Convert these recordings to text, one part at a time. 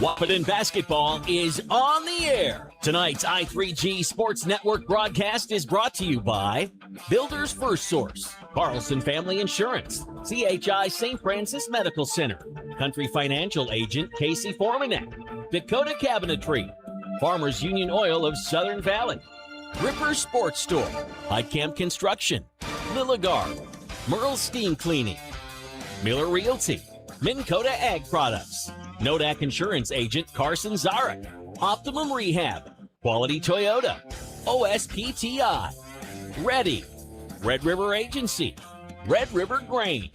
Wahpeton basketball is on the air. Tonight's I3G Sports Network broadcast is brought to you by Builders First Source, Carlson Family Insurance, CHI St. Francis Medical Center, Country Financial Agent Casey Formanek, Dakota Cabinetry, Farmers Union Oil of Southern Valley, Ripper Sports Store, Heitkamp Construction, Lilligard, Merle Steam Cleaning, Miller Realty, Minn Kota Ag Products, Nodak Insurance Agent Carson Zarek, Optimum Rehab, Quality Toyota, OSPTI, Ready, Red River Agency, Red River Grain,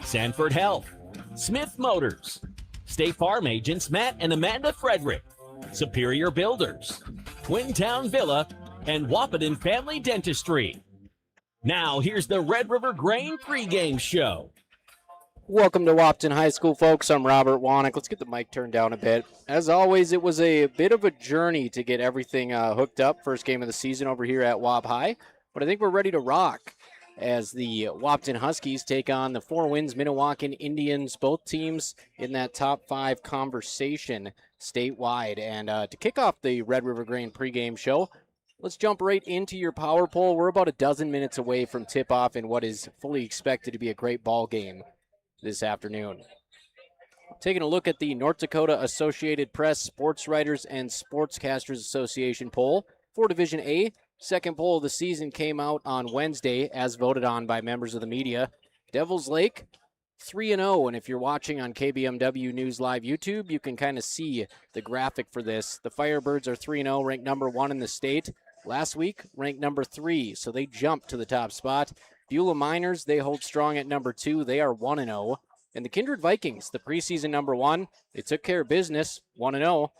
Sanford Health, Smith Motors, State Farm Agents Matt and Amanda Frederick, Superior Builders, Twin Town Villa, and Wahpeton Family Dentistry. Now here's the Red River Grain pregame show. Welcome to Wahpeton High School, folks. I'm Robert Wanek. Let's get the mic turned down a bit. As always, it was a bit of a journey to get everything hooked up. First game of the season over here at Wahp High. But I think we're ready to rock as the Wahpeton Huskies take on the Winds-Minnewaukan Indians, both teams in that top 5 conversation statewide. And to kick off the Red River Grain pregame show, let's jump right into your power poll. We're about a dozen minutes away from tip-off in what is fully expected to be a great ball game this afternoon. Taking a look at the North Dakota Associated Press Sports Writers and Sportscasters Association poll for Division A. Second poll of the season came out on Wednesday as voted on by members of the media. Devils Lake 3-0, and if you're watching on KBMW News Live YouTube, you can kind of see the graphic for this. The Firebirds are 3-0, ranked number 1 in the state. Last week, ranked number 3, so they jumped to the top spot. Beulah Miners, they hold strong at number 2. They are 1-0. And the Kindred Vikings, the preseason number 1, they took care of business, 1-0,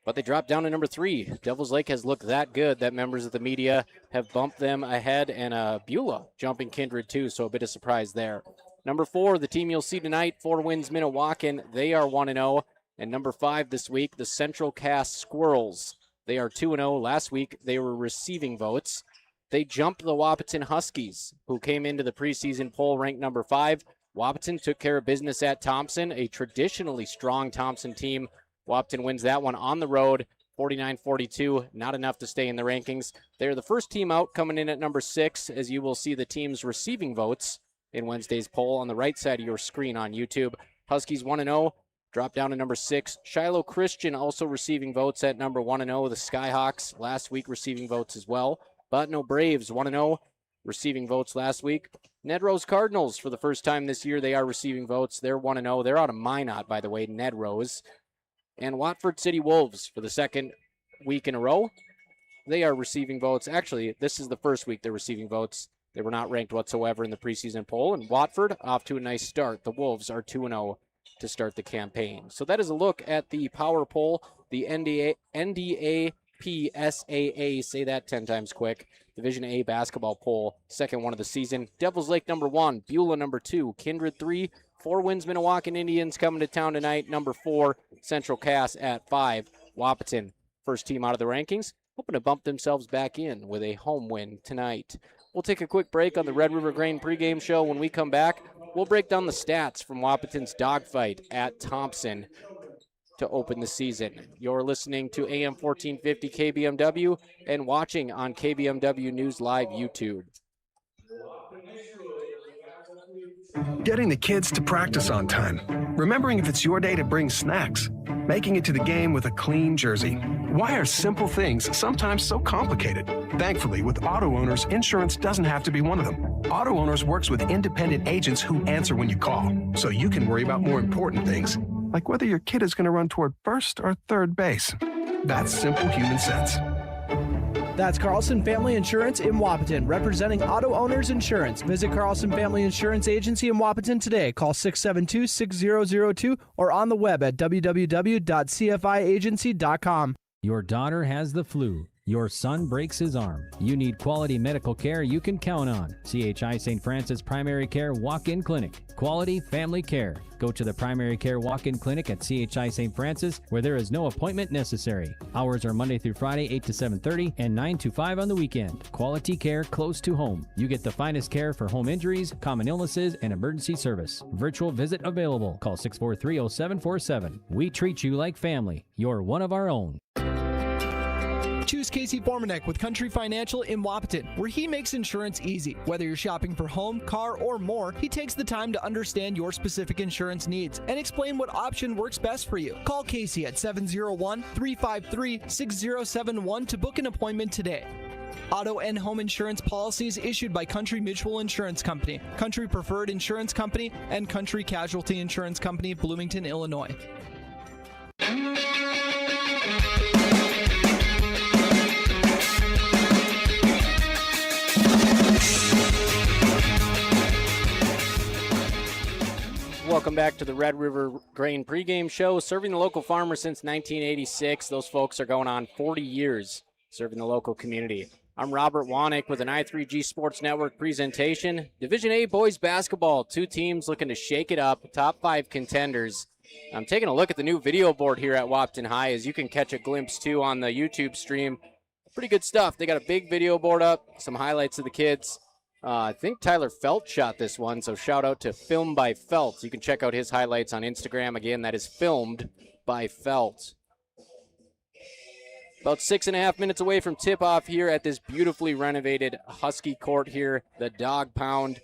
but they dropped down to number 3. Devils Lake has looked that good that members of the media have bumped them ahead, and Beulah jumping Kindred too, so a bit of surprise there. Number 4, the team you'll see tonight, Winds-Minnewaukan, they are 1-0. And number 5 this week, the Central Cass Squirrels. They are 2-0. Last week, they were receiving votes. They jumped the Wahpeton Huskies, who came into the preseason poll ranked number 5. Wahpeton took care of business at Thompson, a traditionally strong Thompson team. Wahpeton wins that one on the road, 49-42, not enough to stay in the rankings. They're the first team out, coming in at number 6, as you will see the teams receiving votes in Wednesday's poll on the right side of your screen on YouTube. Huskies 1-0, drop down to number 6. Shiloh Christian also receiving votes at number 1-0. The Skyhawks last week receiving votes as well. Bottineau Braves 1-0, receiving votes last week. Ned Rose Cardinals, for the first time this year, they are receiving votes. They're 1-0. They're out of Minot, by the way, Ned Rose. And Watford City Wolves, for the second week in a row, they are receiving votes. Actually, this is the first week they're receiving votes. They were not ranked whatsoever in the preseason poll. And Watford, off to a nice start. The Wolves are 2-0 to start the campaign. So that is a look at the power poll, the NDAPSAA, say that 10 times quick, Division A basketball poll, second one of the season. Devils Lake number 1, Beulah number 2, Kindred 3, Winds-Minnewaukan Indians coming to town tonight, number 4, Central Cass at 5. Wahpeton, first team out of the rankings, hoping to bump themselves back in with a home win tonight. We'll take a quick break on the Red River Grain pregame show. When we come back, we'll break down the stats from Wahpeton's dogfight at Thompson to open the season. You're listening to AM 1450 KBMW and watching on KBMW News Live YouTube. Getting the kids to practice on time. Remembering if it's your day to bring snacks. Making it to the game with a clean jersey. Why are simple things sometimes so complicated? Thankfully, with auto owners, insurance doesn't have to be one of them. Auto Owners works with independent agents who answer when you call, so you can worry about more important things, like whether your kid is going to run toward first or third base. That's simple human sense. That's Carlson Family Insurance in Wahpeton, representing Auto Owners Insurance. Visit Carlson Family Insurance Agency in Wahpeton today. Call 672-6002 or on the web at www.cfiagency.com. Your daughter has the flu. Your son breaks his arm. You need quality medical care you can count on. CHI St. Francis Primary Care Walk-In Clinic. Quality family care. Go to the Primary Care Walk-In Clinic at CHI St. Francis, where there is no appointment necessary. Hours are Monday through Friday, 8 to 7:30 and 9 to 5 on the weekend. Quality care close to home. You get the finest care for home injuries, common illnesses, and emergency service. Virtual visit available. Call 643-0747. We treat you like family. You're one of our own. Choose Casey Formanek with Country Financial in Wahpeton, where he makes insurance easy. Whether you're shopping for home, car, or more, he takes the time to understand your specific insurance needs and explain what option works best for you. Call Casey at 701-353-6071 to book an appointment today. Auto and home insurance policies issued by Country Mutual Insurance Company, Country Preferred Insurance Company, and Country Casualty Insurance Company, Bloomington, Illinois. Welcome back to the Red River Grain pregame show. Serving the local farmer since 1986. Those folks are going on 40 years serving the local community. I'm Robert Wanick with an i3G Sports Network presentation. Division A boys basketball. Two teams looking to shake it up. Top 5 contenders. I'm taking a look at the new video board here at Wahpeton High, as you can catch a glimpse too on the YouTube stream. Pretty good stuff. They got a big video board up, some highlights of the kids. I think Tyler Felt shot this one, so shout out to Film by Felt. You can check out his highlights on Instagram. Again, that is Filmed by Felt. About 6.5 minutes away from tip-off here at this beautifully renovated Husky court here, the Dog Pound.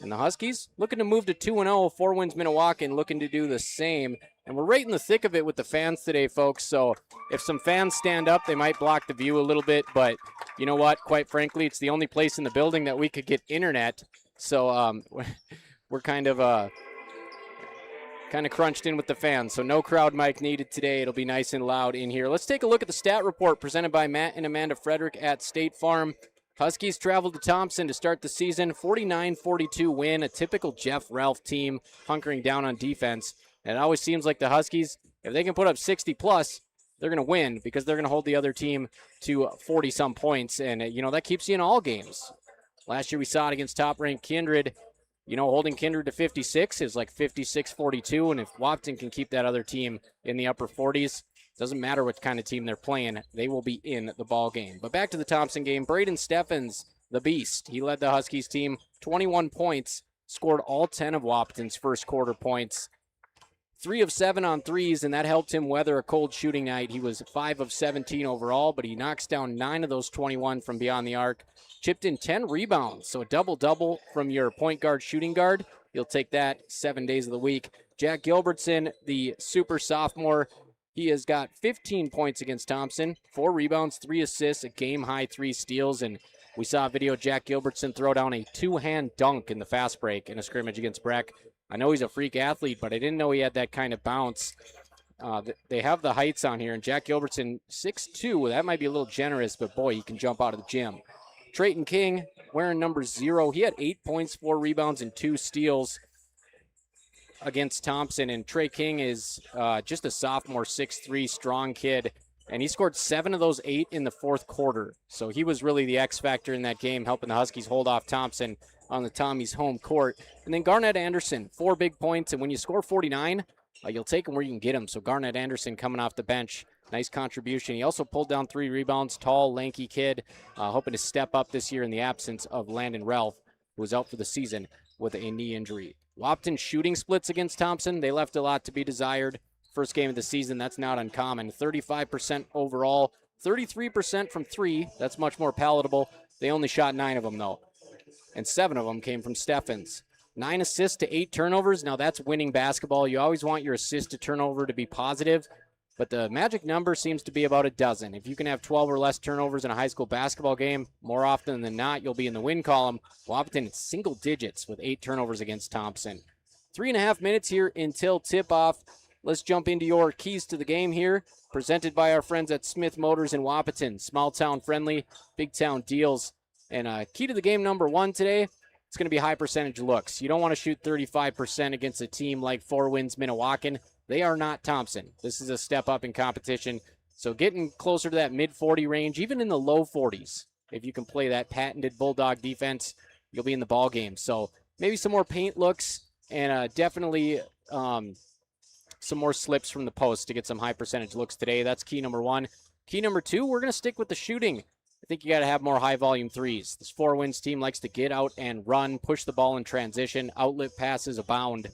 And the Huskies looking to move to 2-0, 4 WINs-Minnewaukan looking to do the same. And we're right in the thick of it with the fans today, folks. So if some fans stand up, they might block the view a little bit. But you know what? Quite frankly, it's the only place in the building that we could get internet. So we're kind of crunched in with the fans. So no crowd mic needed today. It'll be nice and loud in here. Let's take a look at the stat report presented by Matt and Amanda Frederick at State Farm. Huskies traveled to Thompson to start the season. 49-42 win, a typical Jeff Ralph team hunkering down on defense. And it always seems like the Huskies, if they can put up 60-plus, they're going to win because they're going to hold the other team to 40-some points. And, that keeps you in all games. Last year we saw it against top-ranked Kindred. Holding Kindred to 56 is like 56-42. And if Wahpeton can keep that other team in the upper 40s, doesn't matter what kind of team they're playing, they will be in the ball game. But back to the Thompson game. Braden Steffens, the beast. He led the Huskies team 21 points, scored all 10 of Wahpeton's first quarter points. 3 of 7 on threes, and that helped him weather a cold shooting night. He was 5 of 17 overall, but he knocks down 9 of those 21 from beyond the arc. Chipped in 10 rebounds, so a double-double from your point guard, shooting guard. You'll take that 7 days of the week. Jack Gilbertson, the super sophomore, he has got 15 points against Thompson, 4 rebounds, 3 assists, a game-high 3 steals, and we saw a video of Jack Gilbertson throw down a 2-hand dunk in the fast break in a scrimmage against Breck. I know he's a freak athlete, but I didn't know he had that kind of bounce. They have the heights on here, and Jack Gilbertson, 6'2". That might be a little generous, but boy, he can jump out of the gym. Trayton King, wearing number 0. He had 8 points, 4 rebounds, and 2 steals against Thompson. And Trey King is just a sophomore, 6'3", strong kid. And he scored 7 of those 8 in the fourth quarter. So he was really the X factor in that game, helping the Huskies hold off Thompson on the Tommy's home court. And then Garnett Anderson, 4 big points. And when you score 49, you'll take them where you can get them. So Garnett Anderson coming off the bench, nice contribution. He also pulled down 3 rebounds, tall, lanky kid, hoping to step up this year in the absence of Landon Ralph, who was out for the season with a knee injury. Wahpeton shooting splits against Thompson. They left a lot to be desired. First game of the season, that's not uncommon. 35% overall, 33% from 3. That's much more palatable. They only shot 9 of them, though. And 7 of them came from Steffens. 9 assists to 8 turnovers. Now, that's winning basketball. You always want your assist to turnover to be positive, but the magic number seems to be about a dozen. If you can have 12 or less turnovers in a high school basketball game, more often than not, you'll be in the win column. Wahpeton in single digits with 8 turnovers against Thompson. 3.5 minutes here until tip-off. Let's jump into your keys to the game here, presented by our friends at Smith Motors in Wahpeton. Small town friendly, big town deals. And key to the game number 1 today, it's going to be high percentage looks. You don't want to shoot 35% against a team like 4 WINs-Minnewaukan. They are not Thompson. This is a step up in competition. So getting closer to that mid-40 range, even in the low 40s. If you can play that patented Bulldog defense, you'll be in the ball game. So maybe some more paint looks and definitely some more slips from the post to get some high percentage looks today. That's key number one. Key number two, we're going to stick with the shooting. I think you got to have more high volume threes. This Four Winds team likes to get out and run, push the ball in transition, outlet passes abound.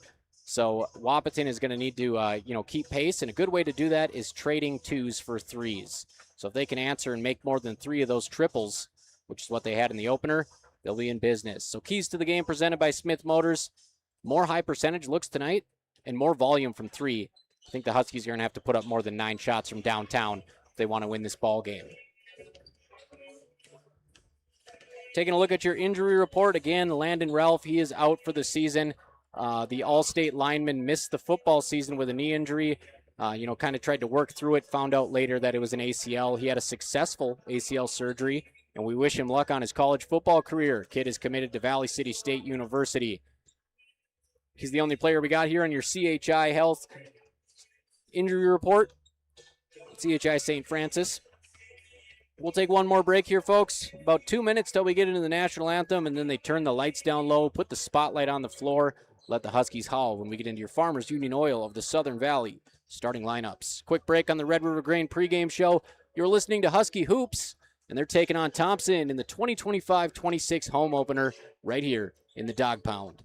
So Wahpeton is going to need to keep pace, and a good way to do that is trading twos for threes. So if they can answer and make more than 3 of those triples, which is what they had in the opener, they'll be in business. So keys to the game presented by Smith Motors. More high percentage looks tonight and more volume from 3. I think the Huskies are going to have to put up more than 9 shots from downtown if they want to win this ball game. Taking a look at your injury report, again, Landon Ralph, he is out for the season. The All-State lineman missed the football season with a knee injury. Kind of tried to work through it, found out later that it was an ACL. He had a successful ACL surgery, and we wish him luck on his college football career. Kid is committed to Valley City State University. He's the only player we got here on your CHI Health injury report. CHI St. Francis. We'll take one more break here, folks. About 2 minutes till we get into the national anthem, and then they turn the lights down low, put the spotlight on the floor, let the Huskies howl when we get into your Farmers Union Oil of the Southern Valley starting lineups. Quick break on the Red River Grain pregame show. You're listening to Husky Hoops, and they're taking on Thompson in the 2025-26 home opener right here in the Dog Pound.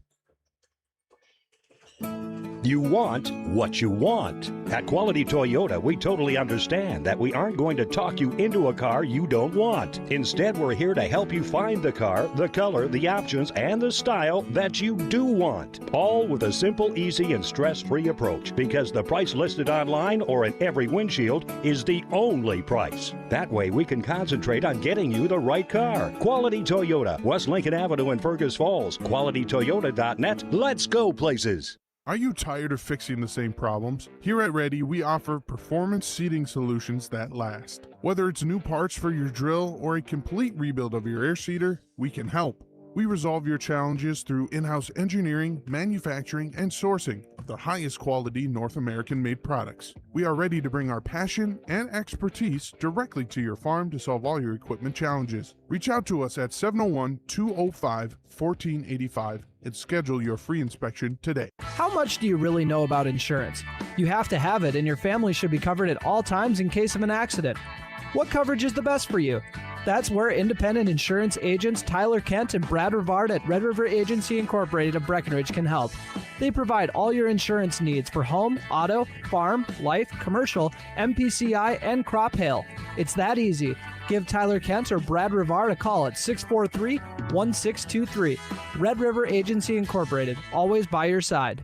You want what you want. At Quality Toyota, we totally understand that we aren't going to talk you into a car you don't want. Instead, we're here to help you find the car, the color, the options, and the style that you do want. All with a simple, easy, and stress-free approach, because the price listed online or in every windshield is the only price. That way, we can concentrate on getting you the right car. Quality Toyota, West Lincoln Avenue in Fergus Falls. QualityToyota.net. Let's go places. Are you tired of fixing the same problems? Here at Reddy, we offer performance seating solutions that last. Whether it's new parts for your drill or a complete rebuild of your air seeder, we can help. We resolve your challenges through in-house engineering, manufacturing, and sourcing of the highest quality North American-made products. We are ready to bring our passion and expertise directly to your farm to solve all your equipment challenges. Reach out to us at 701-205-1485 and schedule your free inspection today. How much do you really know about insurance? You have to have it, and your family should be covered at all times in case of an accident. What coverage is the best for you? That's where independent insurance agents Tyler Kent and Brad Rivard at Red River Agency Incorporated of Breckenridge can help. They provide all your insurance needs for home, auto, farm, life, commercial, MPCI, and crop hail. It's that easy. Give Tyler Kent or Brad Rivard a call at 643-1623. Red River Agency Incorporated, always by your side.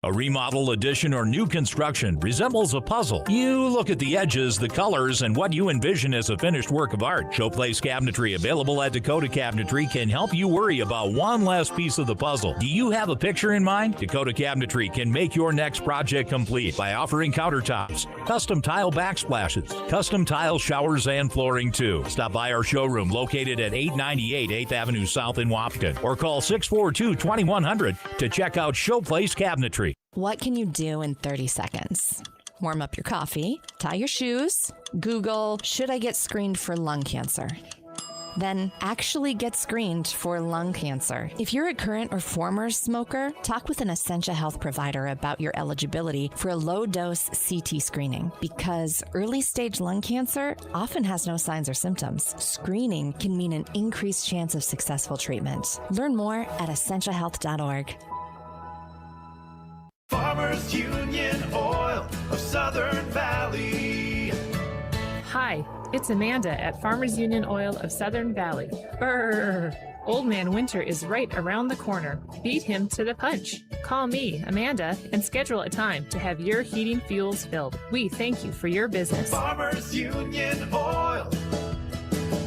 A remodel, addition, or new construction resembles a puzzle. You look at the edges, the colors, and what you envision as a finished work of art. Showplace Cabinetry, available at Dakota Cabinetry, can help you worry about one last piece of the puzzle. Do you have a picture in mind? Dakota Cabinetry can make your next project complete by offering countertops, custom tile backsplashes, custom tile showers, and flooring too. Stop by our showroom located at 898 8th Avenue South in Wahpeton, or call 642-2100 to check out Showplace Cabinetry. What can you do in 30 seconds? Warm up your coffee, tie your shoes, Google, should I get screened for lung cancer? Then actually get screened for lung cancer. If you're a current or former smoker, talk with an Essentia Health provider about your eligibility for a low-dose CT screening, because early-stage lung cancer often has no signs or symptoms. Screening can mean an increased chance of successful treatment. Learn more at essentiahealth.org. Farmers Union Oil of Southern Valley. Hi, it's Amanda at Farmers Union Oil of Southern Valley. Brrr! Old Man Winter is right around the corner. Beat him to the punch. Call me, Amanda, and schedule a time to have your heating fuels filled. We thank you for your business. Farmers Union Oil.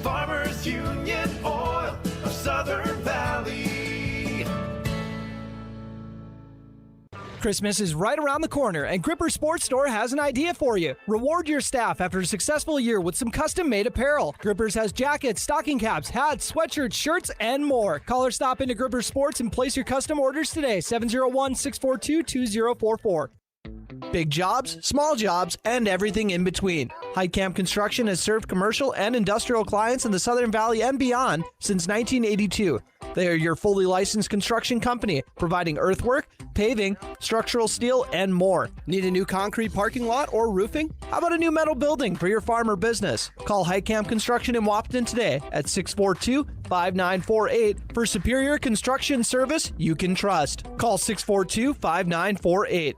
Farmers Union Oil of Southern Valley. Christmas is right around the corner, and Gripper Sports Store has an idea for you. Reward your staff after a successful year with some custom-made apparel. Grippers has jackets, stocking caps, hats, sweatshirts, shirts, and more. Call or stop into Gripper Sports and place your custom orders today, 701-642-2044. Big jobs, small jobs, and everything in between. Heitkamp Construction has served commercial and industrial clients in the Southern Valley and beyond since 1982. They are your fully licensed construction company, providing earthwork, paving, structural steel, and more. Need a new concrete parking lot or roofing? How about a new metal building for your farm or business? Call Heitkamp Construction in Wahpeton today at 642-5948 for superior construction service you can trust. Call 642-5948.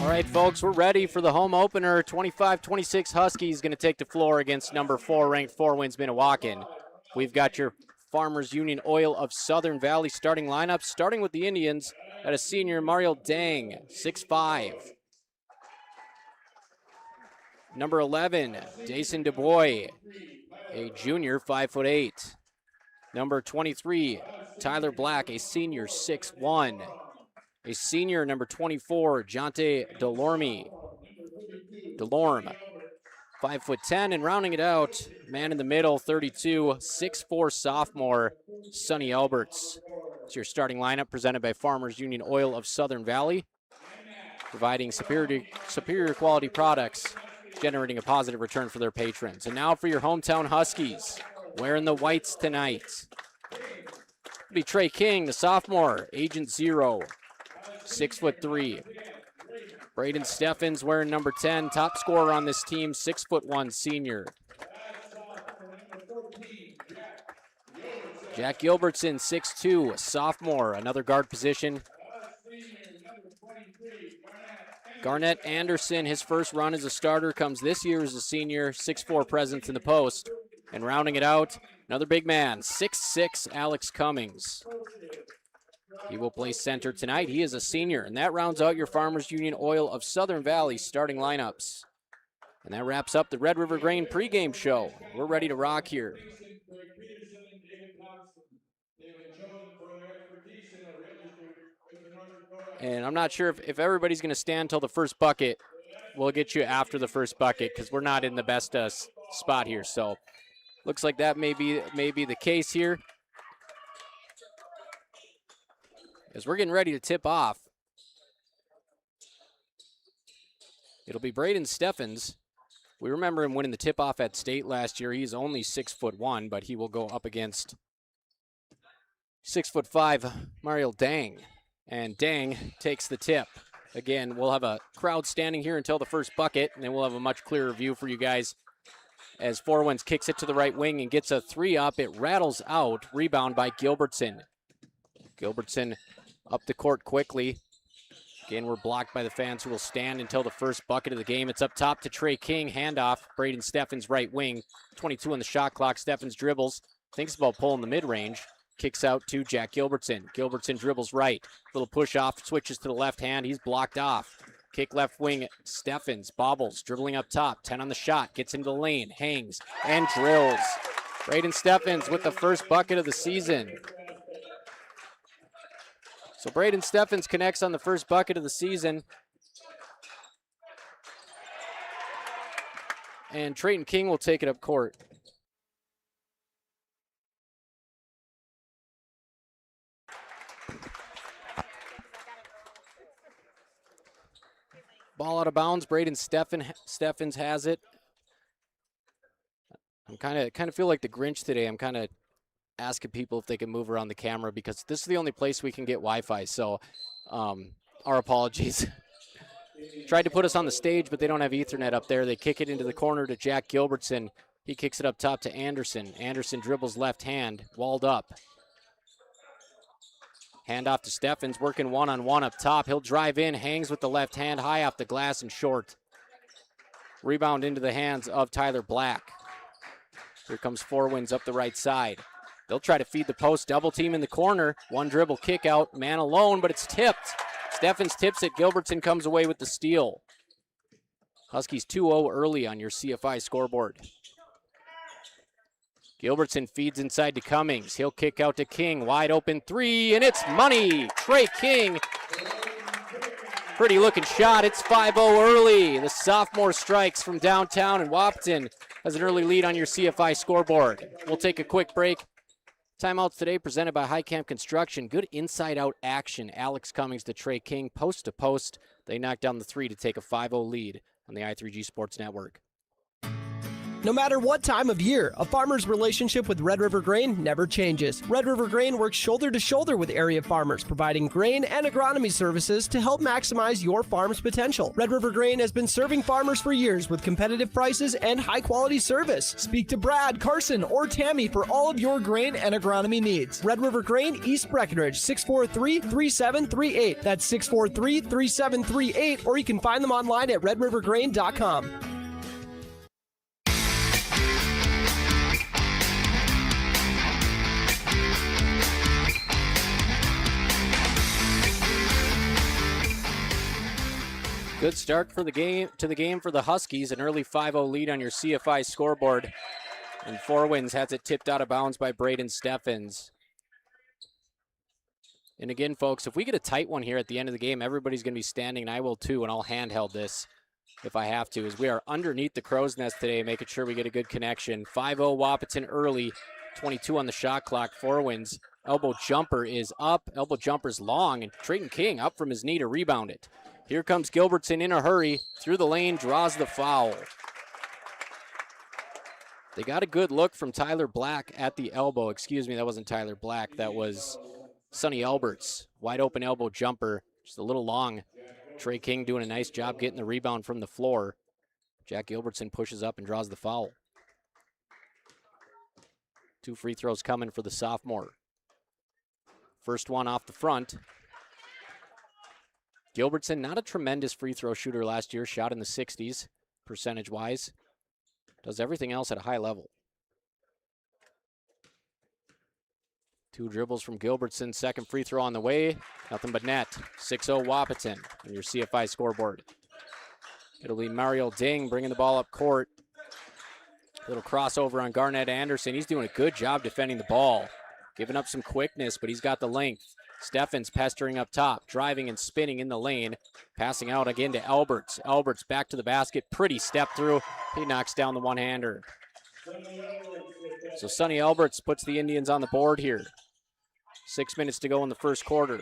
All right, folks, we're ready for the home opener. 25-26 Huskies going to take the floor against number 4 ranked 4 Winds-Minnewaukan. We've got your Farmers Union Oil of Southern Valley starting lineup, starting with the Indians at a senior, Mario Dang, 6'5". Number 11, Jason DuBois, a junior, 5'8". Number 23, Tyler Black, a senior, 6'1". A senior, number 24, Jonte Delorme, 5'10", and rounding it out, man in the middle, 32, 6'4" sophomore, Sonny Alberts. It's your starting lineup presented by Farmers Union Oil of Southern Valley, providing superior quality products, generating a positive return for their patrons. And now for your hometown Huskies, wearing the whites tonight. It'll be Trey King, the sophomore, Agent 0. 6'3". Braden Steffens wearing number 10, top scorer on this team, 6'1", senior. Jack Gilbertson, 6'2", sophomore, another guard position. Garnett Anderson, his first run as a starter, comes this year as a senior, 6'4" presence in the post. And rounding it out, another big man, 6'6", Alex Cummings. He will play center tonight. He is a senior, and that rounds out your Farmers Union Oil of Southern Valley starting lineups. And that wraps up the Red River Grain pregame show. We're ready to rock here. And I'm not sure if everybody's going to stand till the first bucket. We'll get you after the first bucket because we're not in the best spot here. So looks like that may be the case here. As we're getting ready to tip off, it'll be Braden Steffens. We remember him winning the tip-off at state last year. He's only 6'1", but he will go up against 6'5" Mario Dang. And Dang takes the tip. Again, we'll have a crowd standing here until the first bucket, and then we'll have a much clearer view for you guys as 4 Winds kicks it to the right wing and gets a 3 up. It rattles out. Rebound by Gilbertson. Gilbertson up the court quickly. Again, we're blocked by the fans who will stand until the first bucket of the game. It's up top to Trey King. Handoff. Braden Steffens right wing. 22 on the shot clock. Steffens dribbles. Thinks about pulling the mid-range. Kicks out to Jack Gilbertson. Gilbertson dribbles right. Little push off. Switches to the left hand. He's blocked off. Kick left wing. Steffens bobbles. Dribbling up top. 10 on the shot. Gets into the lane. Hangs and drills. Braden Steffens with the first bucket of the season. So Braden Steffens connects on the first bucket of the season. And Trayton King will take it up court. Ball out of bounds. Braden Steffens has it. I'm kind of feel like the Grinch today. I'm kind of asking people if they can move around the camera because this is the only place we can get Wi-Fi. So our apologies. Tried to put us on the stage, but they don't have Ethernet up there. They kick it into the corner to Jack Gilbertson. He kicks it up top to Anderson. Anderson dribbles left hand, walled up. Hand off to Steffens, working one-on-one up top. He'll drive in, hangs with the left hand, high off the glass and short. Rebound into the hands of Tyler Black. Here comes 4 Winds up the right side. They'll try to feed the post, double team in the corner. One dribble kick out, man alone, but it's tipped. Steffens tips it, Gilbertson comes away with the steal. Huskies 2-0 early on your CFI scoreboard. Gilbertson feeds inside to Cummings. He'll kick out to King, wide open 3, and it's money. Trey King Pretty looking shot. It's 5-0 early. The sophomore strikes from downtown, and Wahpeton has an early lead on your CFI scoreboard. We'll take a quick break. Timeouts today presented by High Camp Construction. Good inside-out action. Alex Cummings to Trey King, post to post. They knock down the three to take a 5-0 lead on the i3G Sports Network. No matter what time of year, a farmer's relationship with Red River Grain never changes. Red River Grain works shoulder to shoulder with area farmers, providing grain and agronomy services to help maximize your farm's potential. Red River Grain has been serving farmers for years with competitive prices and high-quality service. Speak to Brad, Carson, or Tammy for all of your grain and agronomy needs. Red River Grain, East Breckenridge, 643-3738. That's 643-3738, or you can find them online at redrivergrain.com. Good start for the game for the Huskies, an early 5-0 lead on your CFI scoreboard. And Four Winds has it tipped out of bounds by Braden Steffens. And again, folks, if we get a tight one here at the end of the game, everybody's going to be standing, and I will too, and I'll handheld this if I have to, as we are underneath the crow's nest today, making sure we get a good connection. 5-0 Wahpeton early, 22 on the shot clock. Four Winds. Elbow jumper is up. Elbow jumper's long, and Trayton King up from his knee to rebound it. Here comes Gilbertson in a hurry, through the lane, draws the foul. They got a good look from Tyler Black at the elbow. Excuse me, that wasn't Tyler Black. That was Sonny Alberts. Wide open elbow jumper, just a little long. Trey King doing a nice job getting the rebound from the floor. Jack Gilbertson pushes up and draws the foul. 2 free throws coming for the sophomore. First one off the front. Gilbertson, not a tremendous free throw shooter last year, shot in the 60s percentage-wise. Does everything else at a high level. 2 dribbles from Gilbertson, second free throw on the way. Nothing but net. 6-0 Wahpeton on your CFI scoreboard. It'll be Mario Ding bringing the ball up court. Little crossover on Garnett Anderson. He's doing a good job defending the ball. Giving up some quickness, but he's got the length. Steffens pestering up top, driving and spinning in the lane. Passing out again to Alberts. Alberts back to the basket. Pretty step through. He knocks down the one-hander. So Sonny Alberts puts the Indians on the board here. 6 minutes to go in the first quarter.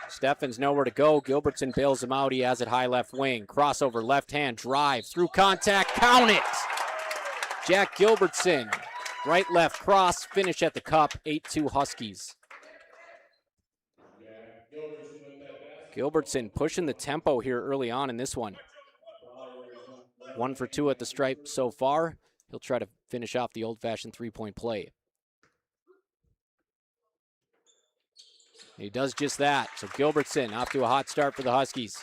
Steffens nowhere to go. Gilbertson bails him out. He has it high left wing. Crossover, left hand, drive, through contact, count it! Jack Gilbertson, right, left, cross, finish at the cup, 8-2 Huskies. Gilbertson pushing the tempo here early on in this one. 1 for 2 at the stripe so far. He'll try to finish off the old-fashioned three-point play. He does just that. So Gilbertson off to a hot start for the Huskies.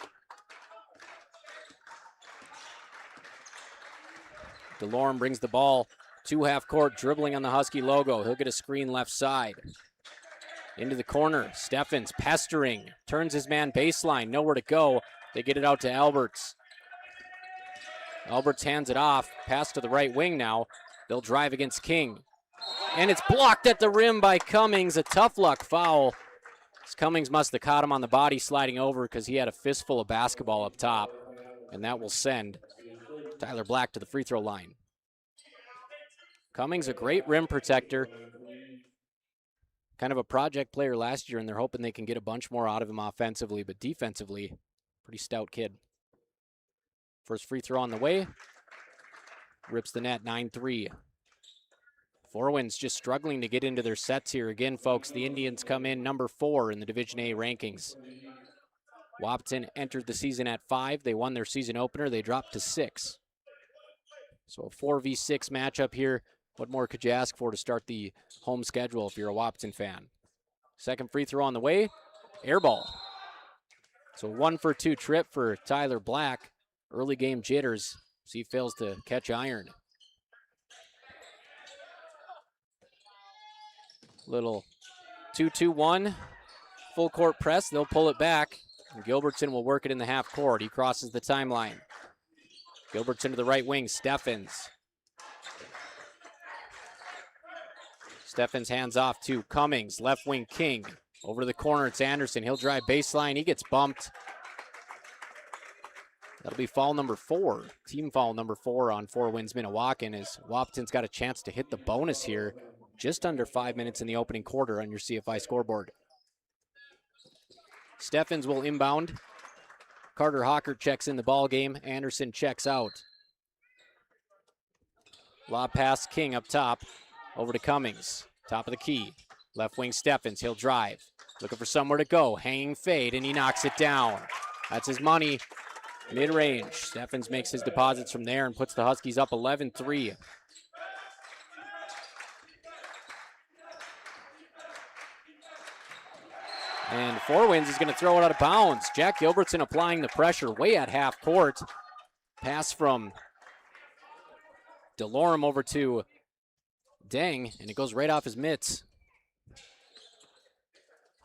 DeLorme brings the ball to half court, dribbling on the Husky logo. He'll get a screen left side. Into the corner, Steffens pestering, turns his man baseline, nowhere to go. They get it out to Alberts. Alberts hands it off, pass to the right wing now. They'll drive against King. And it's blocked at the rim by Cummings, a tough luck foul. Cummings must have caught him on the body sliding over because he had a fistful of basketball up top. And that will send Tyler Black to the free throw line. Cummings, a great rim protector. Kind of a project player last year, and they're hoping they can get a bunch more out of him offensively, but defensively, pretty stout kid. First free throw on the way. Rips the net, 9-3. Four Winds just struggling to get into their sets here. Again, folks, the Indians come in number 4 in the Division A rankings. Wahpeton entered the season at 5. They won their season opener. They dropped to 6. So a 4v6 matchup here. What more could you ask for to start the home schedule if you're a Wahpeton fan? Second free throw on the way. Air ball. So 1 for 2 trip for Tyler Black. Early game jitters as he fails to catch iron. Little 2-2-1. Full court press. They'll pull it back. And Gilbertson will work it in the half court. He crosses the timeline. Gilbertson to the right wing. Steffens. Steffens hands off to Cummings. Left wing King. Over to the corner, it's Anderson. He'll drive baseline. He gets bumped. That'll be foul number 4, team foul number 4 on 4 Winds-Minnewaukan, as Wahpeton's got a chance to hit the bonus here just under 5 minutes in the opening quarter on your CFI scoreboard. Steffens will inbound. Carter Hawker checks in the ball game. Anderson checks out. Lob pass, King up top. Over to Cummings. Top of the key. Left wing Steffens. He'll drive. Looking for somewhere to go. Hanging fade, and he knocks it down. That's his money. Mid-range. Steffens makes his deposits from there and puts the Huskies up 11-3. And 4 Winds is going to throw it out of bounds. Jack Gilbertson applying the pressure way at half court. Pass from DeLorme over to Deng, and it goes right off his mitts.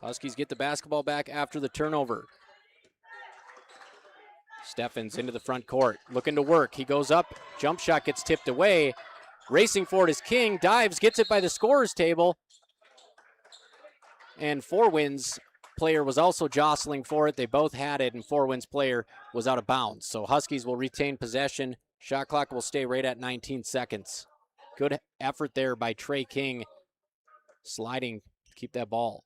Huskies get the basketball back after the turnover. Steffens into the front court, looking to work. He goes up, jump shot gets tipped away. Racing for it is King, dives, gets it by the scorer's table. And 4 Winds player was also jostling for it. They both had it, and 4 Winds player was out of bounds. So Huskies will retain possession. Shot clock will stay right at 19 seconds. Good effort there by Trey King, sliding to keep that ball.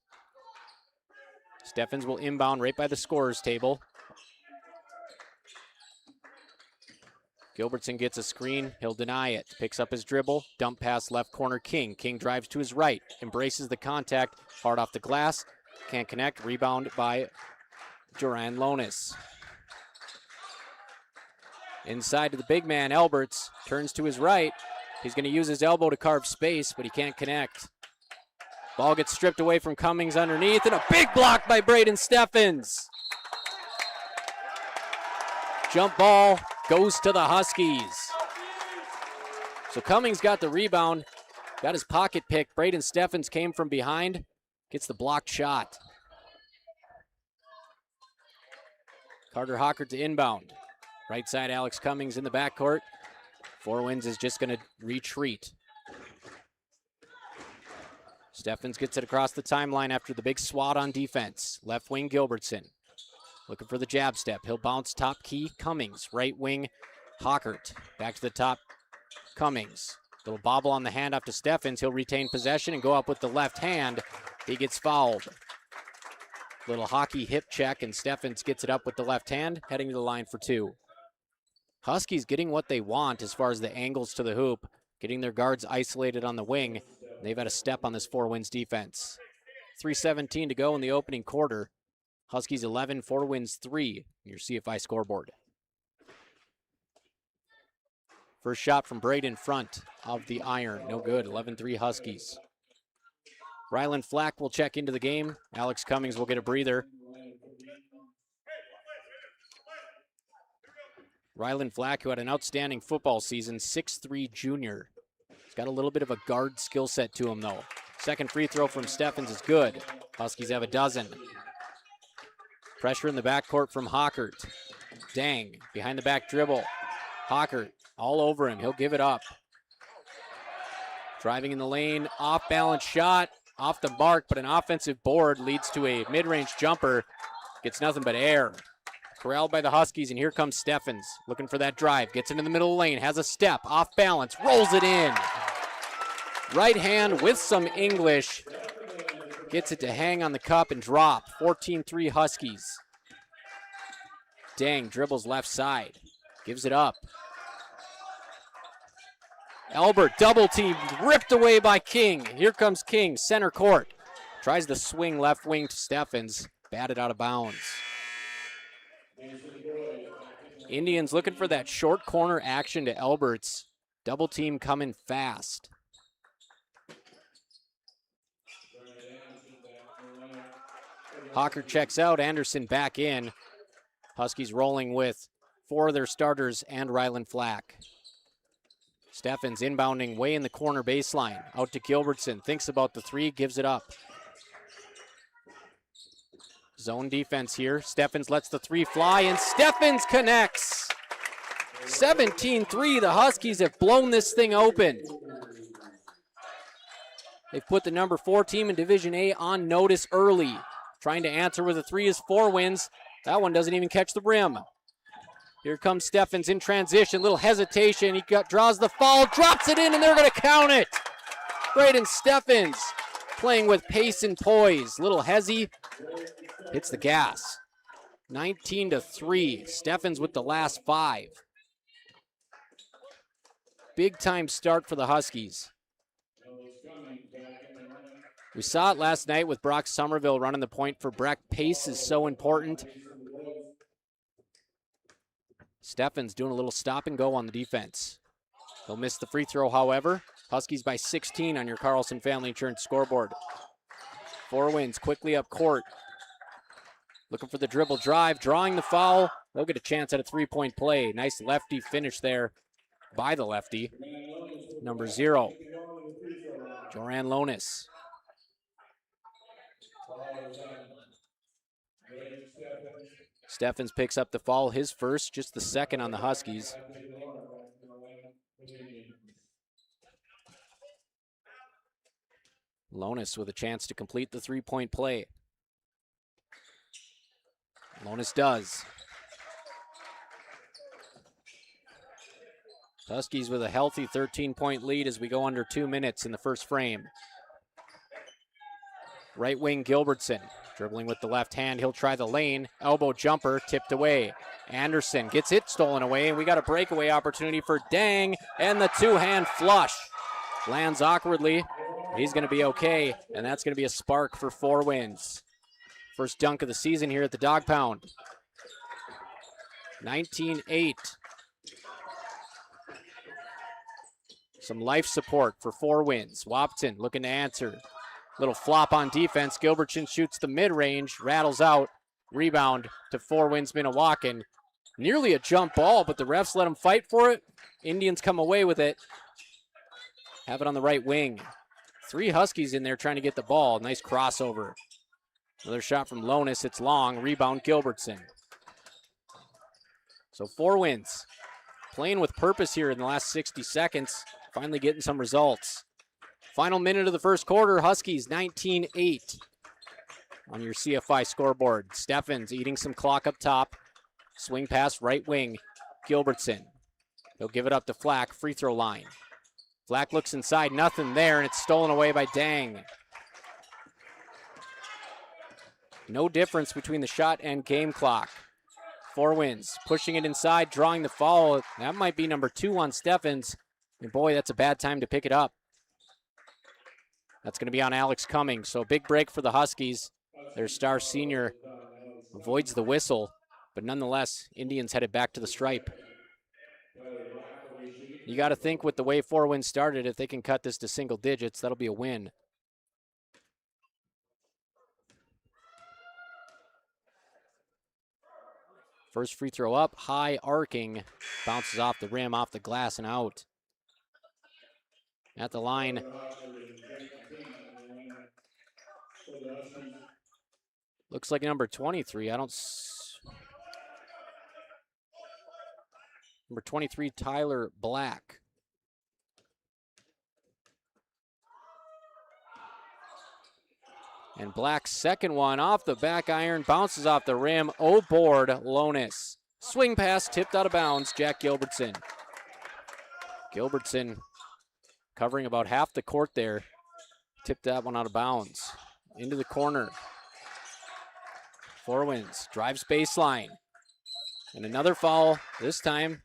Steffens will inbound right by the scorer's table. Gilbertson gets a screen. He'll deny it. Picks up his dribble. Dump pass left corner King. King drives to his right. Embraces the contact. Hard off the glass. Can't connect. Rebound by Duran Lonis. Inside to the big man, Alberts. Turns to his right. He's going to use his elbow to carve space, but he can't connect. Ball gets stripped away from Cummings underneath, and a big block by Braden Steffens. Jump ball goes to the Huskies. So Cummings got the rebound, got his pocket pick. Braden Steffens came from behind, gets the blocked shot. Carter Hawker to inbound. Right side, Alex Cummings in the backcourt. 4 Winds is just going to retreat. Steffens gets it across the timeline after the big swat on defense. Left wing, Gilbertson. Looking for the jab step. He'll bounce top key, Cummings. Right wing, Hawkert. Back to the top, Cummings. Little bobble on the handoff to Steffens. He'll retain possession and go up with the left hand. He gets fouled. Little hockey hip check, and Steffens gets it up with the left hand, heading to the line for 2. Huskies getting what they want as far as the angles to the hoop, getting their guards isolated on the wing. They've had a step on this 4 Winds defense. 3:17 to go in the opening quarter. Huskies 11, 4 Winds 3, your CFI scoreboard. First shot from Braden in front of the iron. No good, 11-3 Huskies. Rylan Flack will check into the game. Alex Cummings will get a breather. Rylan Flack, who had an outstanding football season, 6'3" junior. He's got a little bit of a guard skill set to him, though. Second free throw from Steffens is good. Huskies have a dozen. Pressure in the backcourt from Hawkert. Dang, behind the back dribble. Hawkert all over him. He'll give it up. Driving in the lane, off-balance shot, off the mark, but an offensive board leads to a mid-range jumper. Gets nothing but air. Corralled by the Huskies, and here comes Steffens. Looking for that drive. Gets into the middle of the lane, has a step, off balance, rolls it in. Right hand with some English. Gets it to hang on the cup and drop. 14-3 Huskies. Dang, dribbles left side. Gives it up. Albert, double team, ripped away by King. Here comes King, center court. Tries the swing left wing to Steffens. Batted out of bounds. Indians looking for that short corner action to Alberts. Double team coming fast. Hawker checks out, Anderson back in. Huskies rolling with 4 of their starters and Rylan Flack. Steffens inbounding way in the corner baseline. Out to Gilbertson, thinks about the 3, gives it up. Zone defense here. Steffens lets the 3 fly, and Steffens connects. 17-3, the Huskies have blown this thing open. They've put the number 4 team in Division A on notice early. Trying to answer with a 3 is 4 Winds. That one doesn't even catch the rim. Here comes Steffens in transition, little hesitation. He draws the foul, drops it in, and they're going to count it. Braden Steffens playing with pace and poise. Little hezzy, hits the gas. 19-3. Steffens with the last 5. Big time start for the Huskies. We saw it last night with Brock Somerville running the point for Breck. Pace is so important. Steffens doing a little stop and go on the defense. He'll miss the free throw, however. Huskies by 16 on your Carlson Family Insurance scoreboard. 4 Winds quickly up court. Looking for the dribble drive, drawing the foul. They'll get a chance at a three-point play. Nice lefty finish there by the lefty. Number 0, Joran Lonis. Steffens picks up the foul, his first, just the second on the Huskies. Lonis with a chance to complete the three-point play. Lonis does. Huskies with a healthy 13-point lead as we go under 2 minutes in the first frame. Right wing Gilbertson, dribbling with the left hand. He'll try the lane. Elbow jumper, tipped away. Anderson gets it stolen away, and we got a breakaway opportunity for Dang, and the two-hand flush. Lands awkwardly. He's going to be okay, and that's going to be a spark for 4 Winds. First dunk of the season here at the Dog Pound. 19-8. Some life support for 4 Winds. Wahpeton looking to answer. Little flop on defense. Gilbertson shoots the mid-range, rattles out. Rebound to 4 Winds-Minnewaukan. Nearly a jump ball, but the refs let him fight for it. Indians come away with it. Have it on the right wing. 3 Huskies in there trying to get the ball. Nice crossover. Another shot from Lonis. It's long. Rebound Gilbertson. So 4 Winds. Playing with purpose here in the last 60 seconds. Finally getting some results. Final minute of the first quarter. Huskies 19-8 on your CFI scoreboard. Steffens eating some clock up top. Swing pass right wing. Gilbertson. He'll give it up to Flack. Free throw line. Flack looks inside. Nothing there, and it's stolen away by Dang. No difference between the shot and game clock. 4 Winds pushing it inside, drawing the foul. That might be number 2 on Steffens. And boy, that's a bad time to pick it up. That's going to be on Alex Cummings. So big break for the Huskies. Their star senior avoids the whistle, but nonetheless, Indians headed back to the stripe. You got to think with the way 4 Winds started, if they can cut this to single digits, that'll be a win. First free throw up, high arcing, bounces off the rim, off the glass, and out. At the line. Looks like number 23. Number 23, Tyler Black. And Black's second one off the back iron, bounces off the rim. Oh, board, Lonis. Swing pass tipped out of bounds, Jack Gilbertson. Gilbertson covering about half the court there. Tipped that one out of bounds. Into the corner. 4 Winds, drives baseline. And another foul, this time.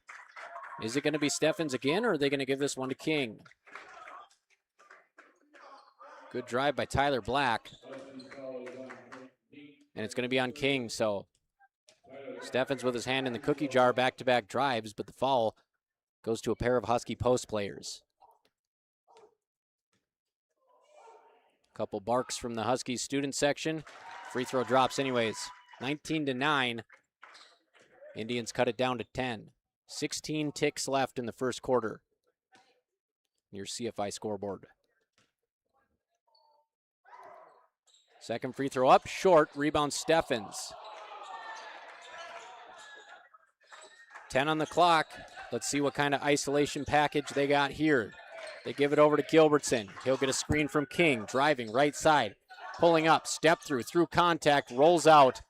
Is it going to be Steffens again, or are they going to give this one to King? Good drive by Tyler Black. And it's going to be on King, so Steffens with his hand in the cookie jar, back-to-back drives, but the foul goes to a pair of Husky post players. Couple barks from the Huskies student section. Free throw drops anyways. 19-9. Indians cut it down to 10. 16 ticks left in the first quarter. Your CFI scoreboard. Second free throw up, short, rebound Steffens. 10 on the clock. Let's see what kind of isolation package they got here. They give it over to Gilbertson. He'll get a screen from King, driving right side. Pulling up, step through contact, rolls out.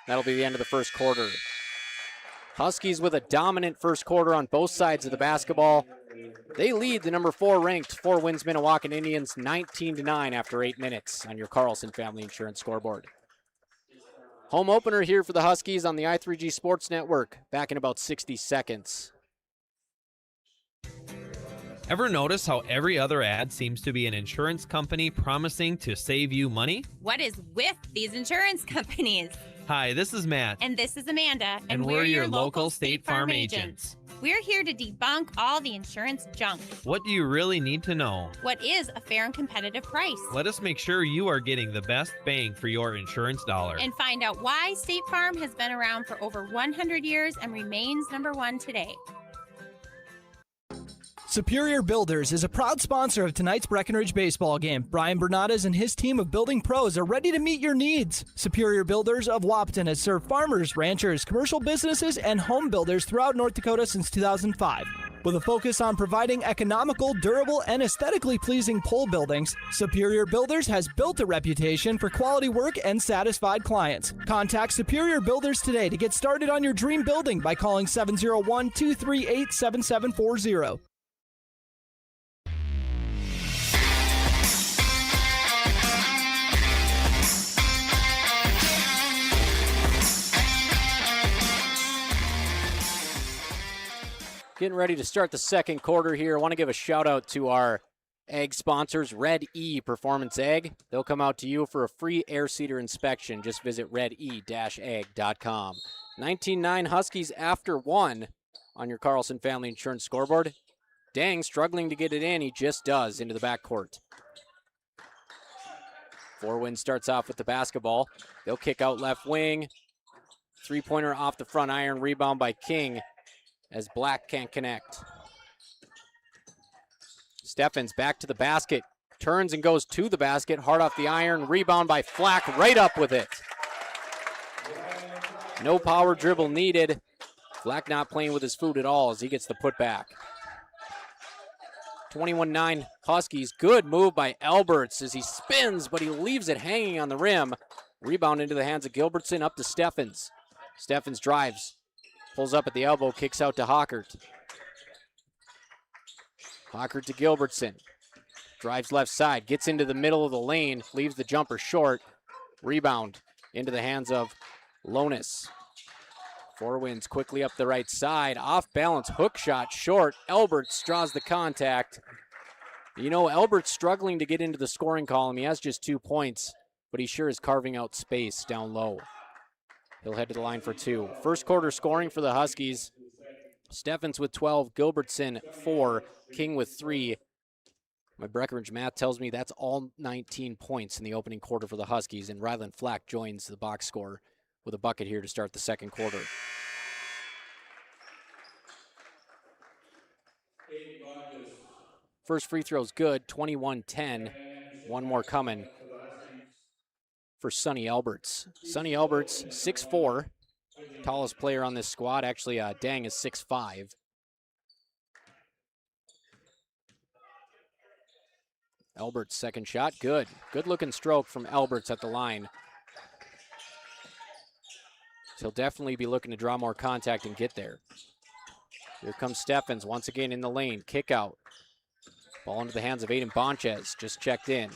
That'll be the end of the first quarter. Huskies with a dominant first quarter on both sides of the basketball. They lead the number 4 ranked Winds-Minnewaukan Indians 19-9 after 8 minutes on your Carlson Family Insurance scoreboard. Home opener here for the Huskies on the i3G Sports Network, back in about 60 seconds. Ever notice how every other ad seems to be an insurance company promising to save you money? What is with these insurance companies? Hi, this is Matt. And this is Amanda. And we're your local State Farm agents. We're here to debunk all the insurance junk. What do you really need to know? What is a fair and competitive price? Let us make sure you are getting the best bang for your insurance dollar. And find out why State Farm has been around for over 100 years and remains number 1 today. Superior Builders is a proud sponsor of tonight's Breckenridge baseball game. Brian Bernades and his team of building pros are ready to meet your needs. Superior Builders of Wahpeton has served farmers, ranchers, commercial businesses, and home builders throughout North Dakota since 2005. With a focus on providing economical, durable, and aesthetically pleasing pole buildings, Superior Builders has built a reputation for quality work and satisfied clients. Contact Superior Builders today to get started on your dream building by calling 701-238-7740. Getting ready to start the second quarter here. I want to give a shout out to our egg sponsors, Red E Performance Egg. They'll come out to you for a free air seeder inspection. Just visit rede-egg.com. 19-9 Huskies after 1 on your Carlson Family Insurance scoreboard. Dang, struggling to get it in. He just does into the backcourt. 4-Wind starts off with the basketball. They'll kick out left wing. Three-pointer off the front iron. Rebound by King, as Black can't connect. Steffens back to the basket, turns and goes to the basket, hard off the iron, rebound by Flack, right up with it. No power dribble needed. Flack not playing with his food at all as he gets the putback. 21-9 Huskies, good move by Alberts as he spins, but he leaves it hanging on the rim. Rebound into the hands of Gilbertson, up to Steffens. Steffens drives. Pulls up at the elbow, kicks out to Hockert. Hockert to Gilbertson. Drives left side, gets into the middle of the lane, leaves the jumper short. Rebound into the hands of Lonis. 4-Winds quickly up the right side. Off balance, hook shot short. Elberts draws the contact. You know, Elberts struggling to get into the scoring column. He has just 2 points, but he sure is carving out space down low. He'll head to the line for 2. First quarter scoring for the Huskies. Steffens with 12, Gilbertson 4, King with 3. My Breckenridge math tells me that's all 19 points in the opening quarter for the Huskies, and Rylan Flack joins the box score with a bucket here to start the second quarter. First free throw's good, 21-10. One more coming for Sonny Alberts. Sonny Alberts, 6'4", tallest player on this squad. Actually, Dang is 6'5". Alberts' second shot, good. Good looking stroke from Alberts at the line. He'll definitely be looking to draw more contact and get there. Here comes Steffens once again in the lane, kick out. Ball into the hands of Aiden Bonchez, just checked in.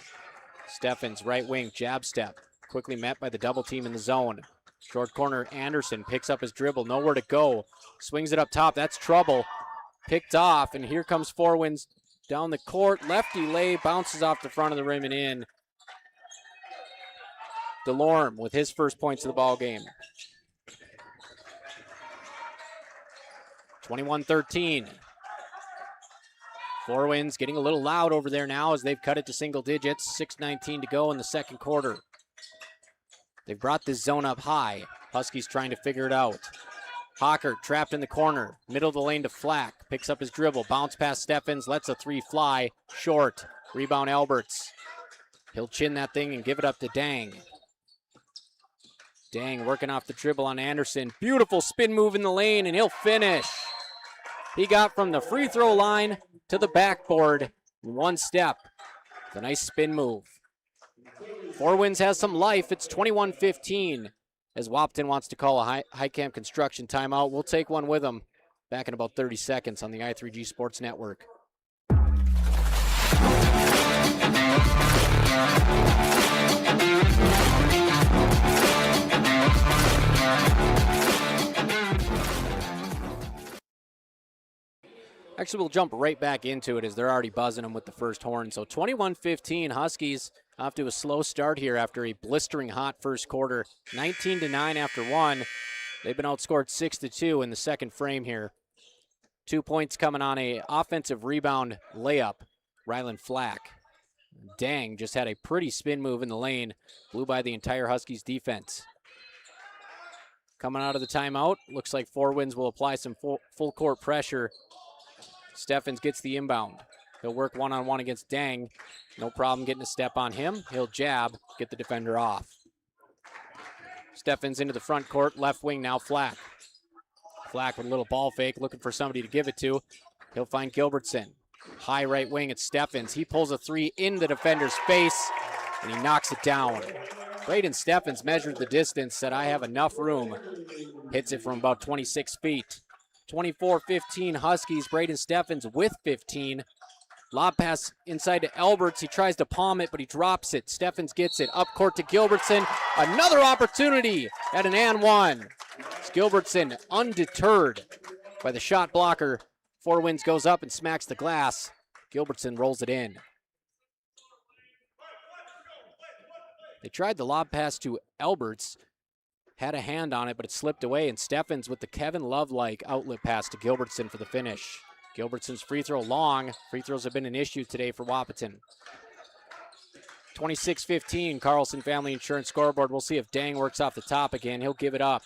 Steffens, right wing, jab step. Quickly met by the double team in the zone. Short corner, Anderson picks up his dribble, nowhere to go. Swings it up top, that's trouble. Picked off, and here comes 4-Winds down the court. Lefty lay, bounces off the front of the rim and in. DeLorme with his first points of the ball game. 21-13. 4-Winds getting a little loud over there now as they've cut it to single digits. 6:19 to go in the second quarter. They've brought this zone up high. Huskies trying to figure it out. Hockert trapped in the corner. Middle of the lane to Flack. Picks up his dribble. Bounce past Steffens. Lets a three fly. Short. Rebound Alberts. He'll chin that thing and give it up to Dang. Dang working off the dribble on Anderson. Beautiful spin move in the lane, and he'll finish. He got from the free throw line to the backboard in one step. It's a nice spin move. 4-Winds has some life. It's 21-15 as Wahpeton wants to call a high camp construction timeout. We'll take one with them back in about 30 seconds on the I3G Sports Network. Actually, we'll jump right back into it as they're already buzzing them with the first horn. So 21-15, Huskies off to a slow start here after a blistering hot first quarter. 19-9 after one. They've been outscored 6-2 in the second frame here. 2 points coming on a offensive rebound layup. Rylan Flack. Dang, just had a pretty spin move in the lane. Blew by the entire Huskies defense. Coming out of the timeout, looks like Four Winds will apply some full court pressure. Steffens gets the inbound. He'll work one-on-one against Dang. No problem getting a step on him. He'll jab, get the defender off. Steffens into the front court, left wing now Flack. Flack with a little ball fake, looking for somebody to give it to. He'll find Gilbertson. High right wing, it's Steffens. He pulls a three in the defender's face, and he knocks it down. Braden Steffens measured the distance, said, I have enough room. Hits it from about 26 feet. 24-15 Huskies. Braden Steffens with 15. Lob pass inside to Alberts. He tries to palm it, but he drops it. Steffens gets it up court to Gilbertson. Another opportunity at an and one. It's Gilbertson undeterred by the shot blocker. Four Winds goes up and smacks the glass. Gilbertson rolls it in. They tried the lob pass to Alberts. Had a hand on it, but it slipped away, and Steffens with the Kevin Love-like outlet pass to Gilbertson for the finish. Gilbertson's free throw long. Free throws have been an issue today for Wahpeton. 26-15, Carlson Family Insurance scoreboard. We'll see if Dang works off the top again. He'll give it up.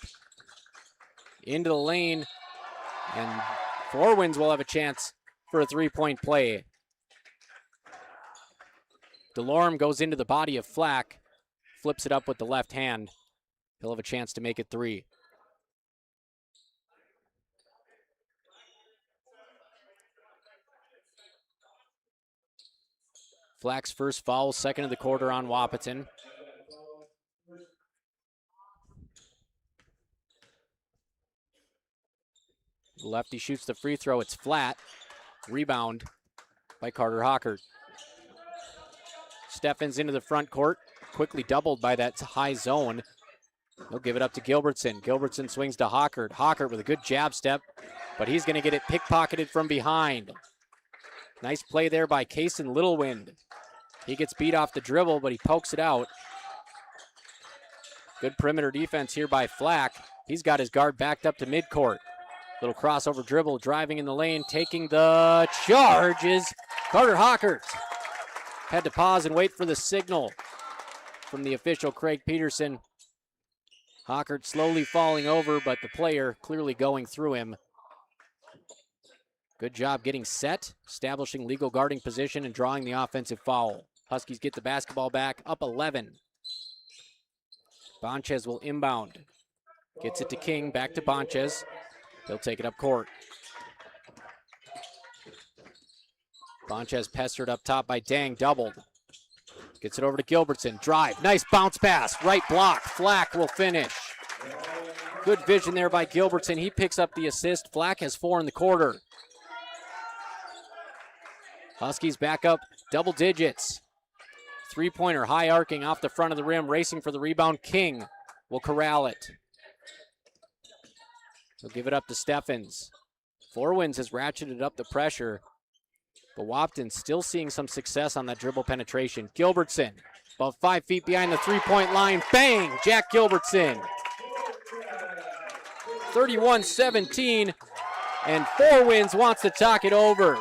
Into the lane, and Four Winds will have a chance for a three-point play. DeLorme goes into the body of Flack, flips it up with the left hand. He'll have a chance to make it three. Flack's first foul, second of the quarter on Wahpeton. Lefty shoots the free throw. It's flat. Rebound by Carter Hockert. Steffens into the front court. Quickly doubled by that high zone. He'll give it up to Gilbertson. Gilbertson swings to Hockert. Hockert with a good jab step, but he's going to get it pickpocketed from behind. Nice play there by Kaysen Littlewind. He gets beat off the dribble, but he pokes it out. Good perimeter defense here by Flack. He's got his guard backed up to midcourt. Little crossover dribble, driving in the lane, taking the charge is Carter Hockert. Had to pause and wait for the signal from the official, Craig Peterson. Hockert slowly falling over, but the player clearly going through him. Good job getting set, establishing legal guarding position, and drawing the offensive foul. Huskies get the basketball back, up 11. Bonchez will inbound. Gets it to King, back to Bonchez. He'll take it up court. Bonchez pestered up top by Dang, doubled. Gets it over to Gilbertson, drive, nice bounce pass, right block, Flack will finish. Good vision there by Gilbertson, he picks up the assist. Flack has 4 in the quarter. Huskies back up double digits. Three-pointer high arcing off the front of the rim, racing for the rebound. King will corral it. He'll give it up to Steffens. Four Winds has ratcheted up the pressure, but Wahpeton still seeing some success on that dribble penetration. Gilbertson, about 5 feet behind the three-point line. Bang! Jack Gilbertson. 31-17, and Four Winds wants to talk it over.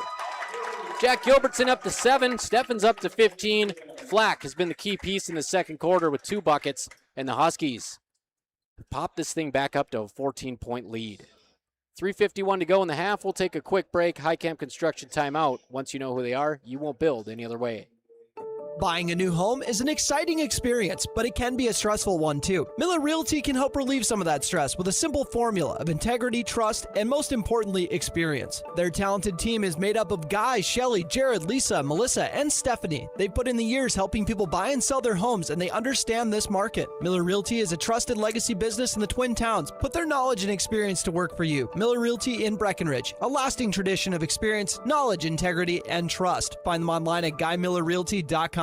Jack Gilbertson up to 7, Steffens up to 15. Flack has been the key piece in the second quarter with 2 buckets, and the Huskies pop this thing back up to a 14-point lead. 3:51 to go in the half. We'll take a quick break. High Camp Construction timeout. Once you know who they are, you won't build any other way. Buying a new home is an exciting experience, but it can be a stressful one too. Miller Realty can help relieve some of that stress with a simple formula of integrity, trust, and most importantly, experience. Their talented team is made up of Guy, Shelly, Jared, Lisa, Melissa, and Stephanie. They've put in the years helping people buy and sell their homes, and they understand this market. Miller Realty is a trusted legacy business in the Twin Towns. Put their knowledge and experience to work for you. Miller Realty in Breckenridge, a lasting tradition of experience, knowledge, integrity, and trust. Find them online at GuyMillerRealty.com.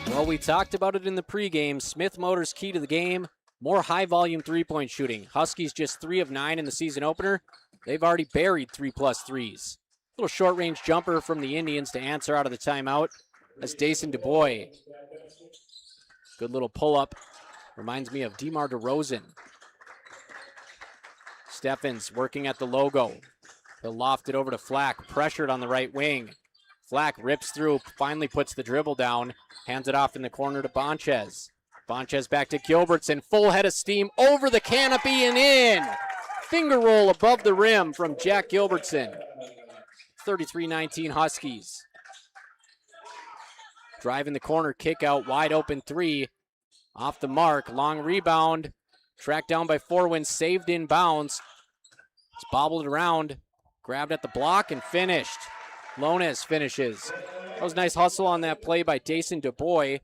Well, we talked about it in the pregame. Smith Motors key to the game. More high-volume three-point shooting. Huskies just 3 of 9 in the season opener. They've already buried 3+ threes. Little short-range jumper from the Indians to answer out of the timeout. That's Dason DuBois. Good little pull-up. Reminds me of DeMar DeRozan. Steffens working at the logo. He'll loft it over to Flack, pressured on the right wing. Flack rips through, finally puts the dribble down, hands it off in the corner to Bonchez. Bonchez back to Gilbertson, full head of steam over the canopy and in. Finger roll above the rim from Jack Gilbertson. 33-19 Huskies. Driving the corner, kick out, wide open three. Off the mark, long rebound. Tracked down by Winds, saved in bounds. It's bobbled around, grabbed at the block and finished. Lones finishes. That was a nice hustle on that play by Dason DuBois.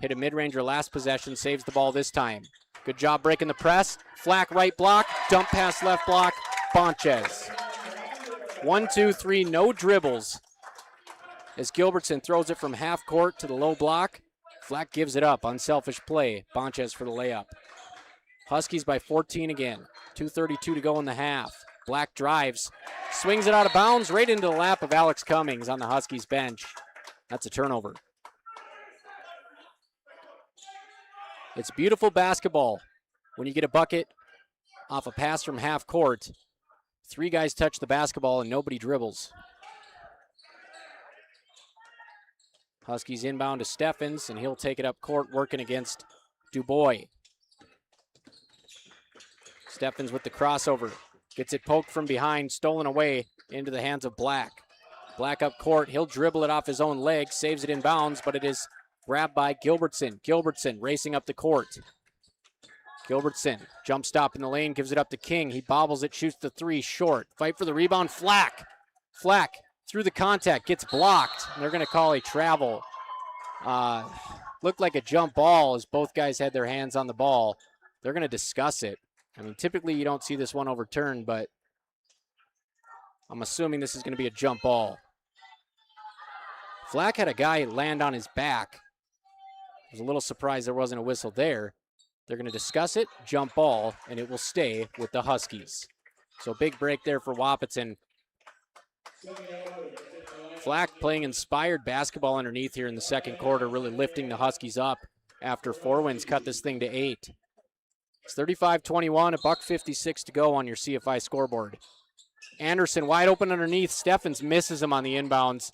Hit a mid-ranger last possession, saves the ball this time. Good job breaking the press. Flack right block, dump pass left block, Bonchez. 1, 2, 3, no dribbles. As Gilbertson throws it from half court to the low block. Flack gives it up, unselfish play. Bonchez for the layup. Huskies by 14 again. 2:32 to go in the half. Black drives, swings it out of bounds right into the lap of Alex Cummings on the Huskies bench. That's a turnover. It's beautiful basketball when you get a bucket off a pass from half court. 3 guys touch the basketball and nobody dribbles. Huskies inbound to Steffens, and he'll take it up court working against DuBois. Steffens with the crossover. Gets it poked from behind, stolen away into the hands of Black. Black up court, he'll dribble it off his own leg, saves it in bounds, but it is grabbed by Gilbertson. Gilbertson racing up the court. Gilbertson, jump stop in the lane, gives it up to King. He bobbles it, shoots the 3 short. Fight for the rebound, Flack. Flack through the contact, gets blocked. They're going to call a travel. Looked like a jump ball as both guys had their hands on the ball. They're going to discuss it. I mean, typically you don't see this one overturned, but I'm assuming this is going to be a jump ball. Flack had a guy land on his back. I was a little surprised there wasn't a whistle there. They're going to discuss it, jump ball, and it will stay with the Huskies. So big break there for Wahpeton. Flack playing inspired basketball underneath here in the second quarter, really lifting the Huskies up after Winds cut this thing to 8. It's 35-21, $1:56 to go on your CFI scoreboard. Anderson wide open underneath. Steffens misses him on the inbounds.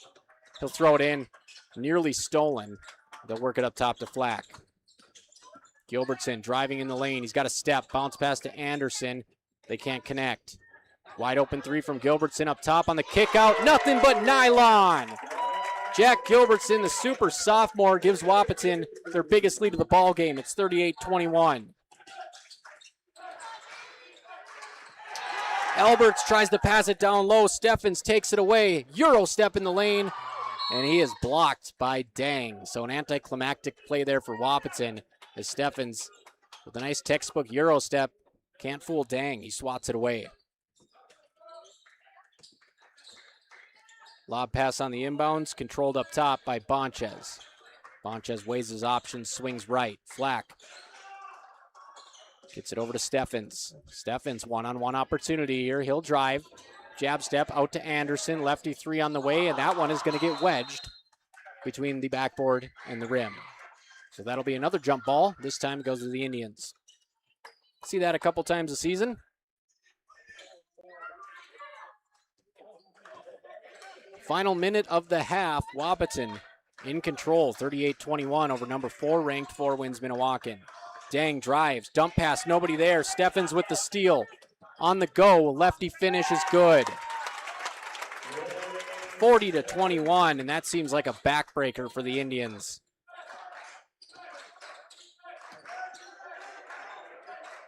He'll throw it in, nearly stolen. They'll work it up top to Flack. Gilbertson driving in the lane. He's got a step, bounce pass to Anderson. They can't connect. Wide open 3 from Gilbertson up top on the kick out. Nothing but nylon. Jack Gilbertson, the super sophomore, gives Wahpeton their biggest lead of the ball game. It's 38-21. Alberts tries to pass it down low. Steffens takes it away. Euro step in the lane, and he is blocked by Dang. So an anticlimactic play there for Wahpeton as Steffens, with a nice textbook Euro step, can't fool Dang. He swats it away. Lob pass on the inbounds, controlled up top by Bonchez. Bonchez weighs his options, swings right. Flack gets it over to Steffens. Steffens one-on-one opportunity here. He'll drive. Jab step out to Anderson. Lefty 3 on the way, and that one is going to get wedged between the backboard and the rim. So that'll be another jump ball. This time it goes to the Indians. See that a couple times a season. Final minute of the half. Wahpeton in control, 38-21 over number 4 ranked WInds-Minnewaukan. Dang drives, dump pass, nobody there. Steffens with the steal. On the go, lefty finish is good. 40-21, and that seems like a backbreaker for the Indians.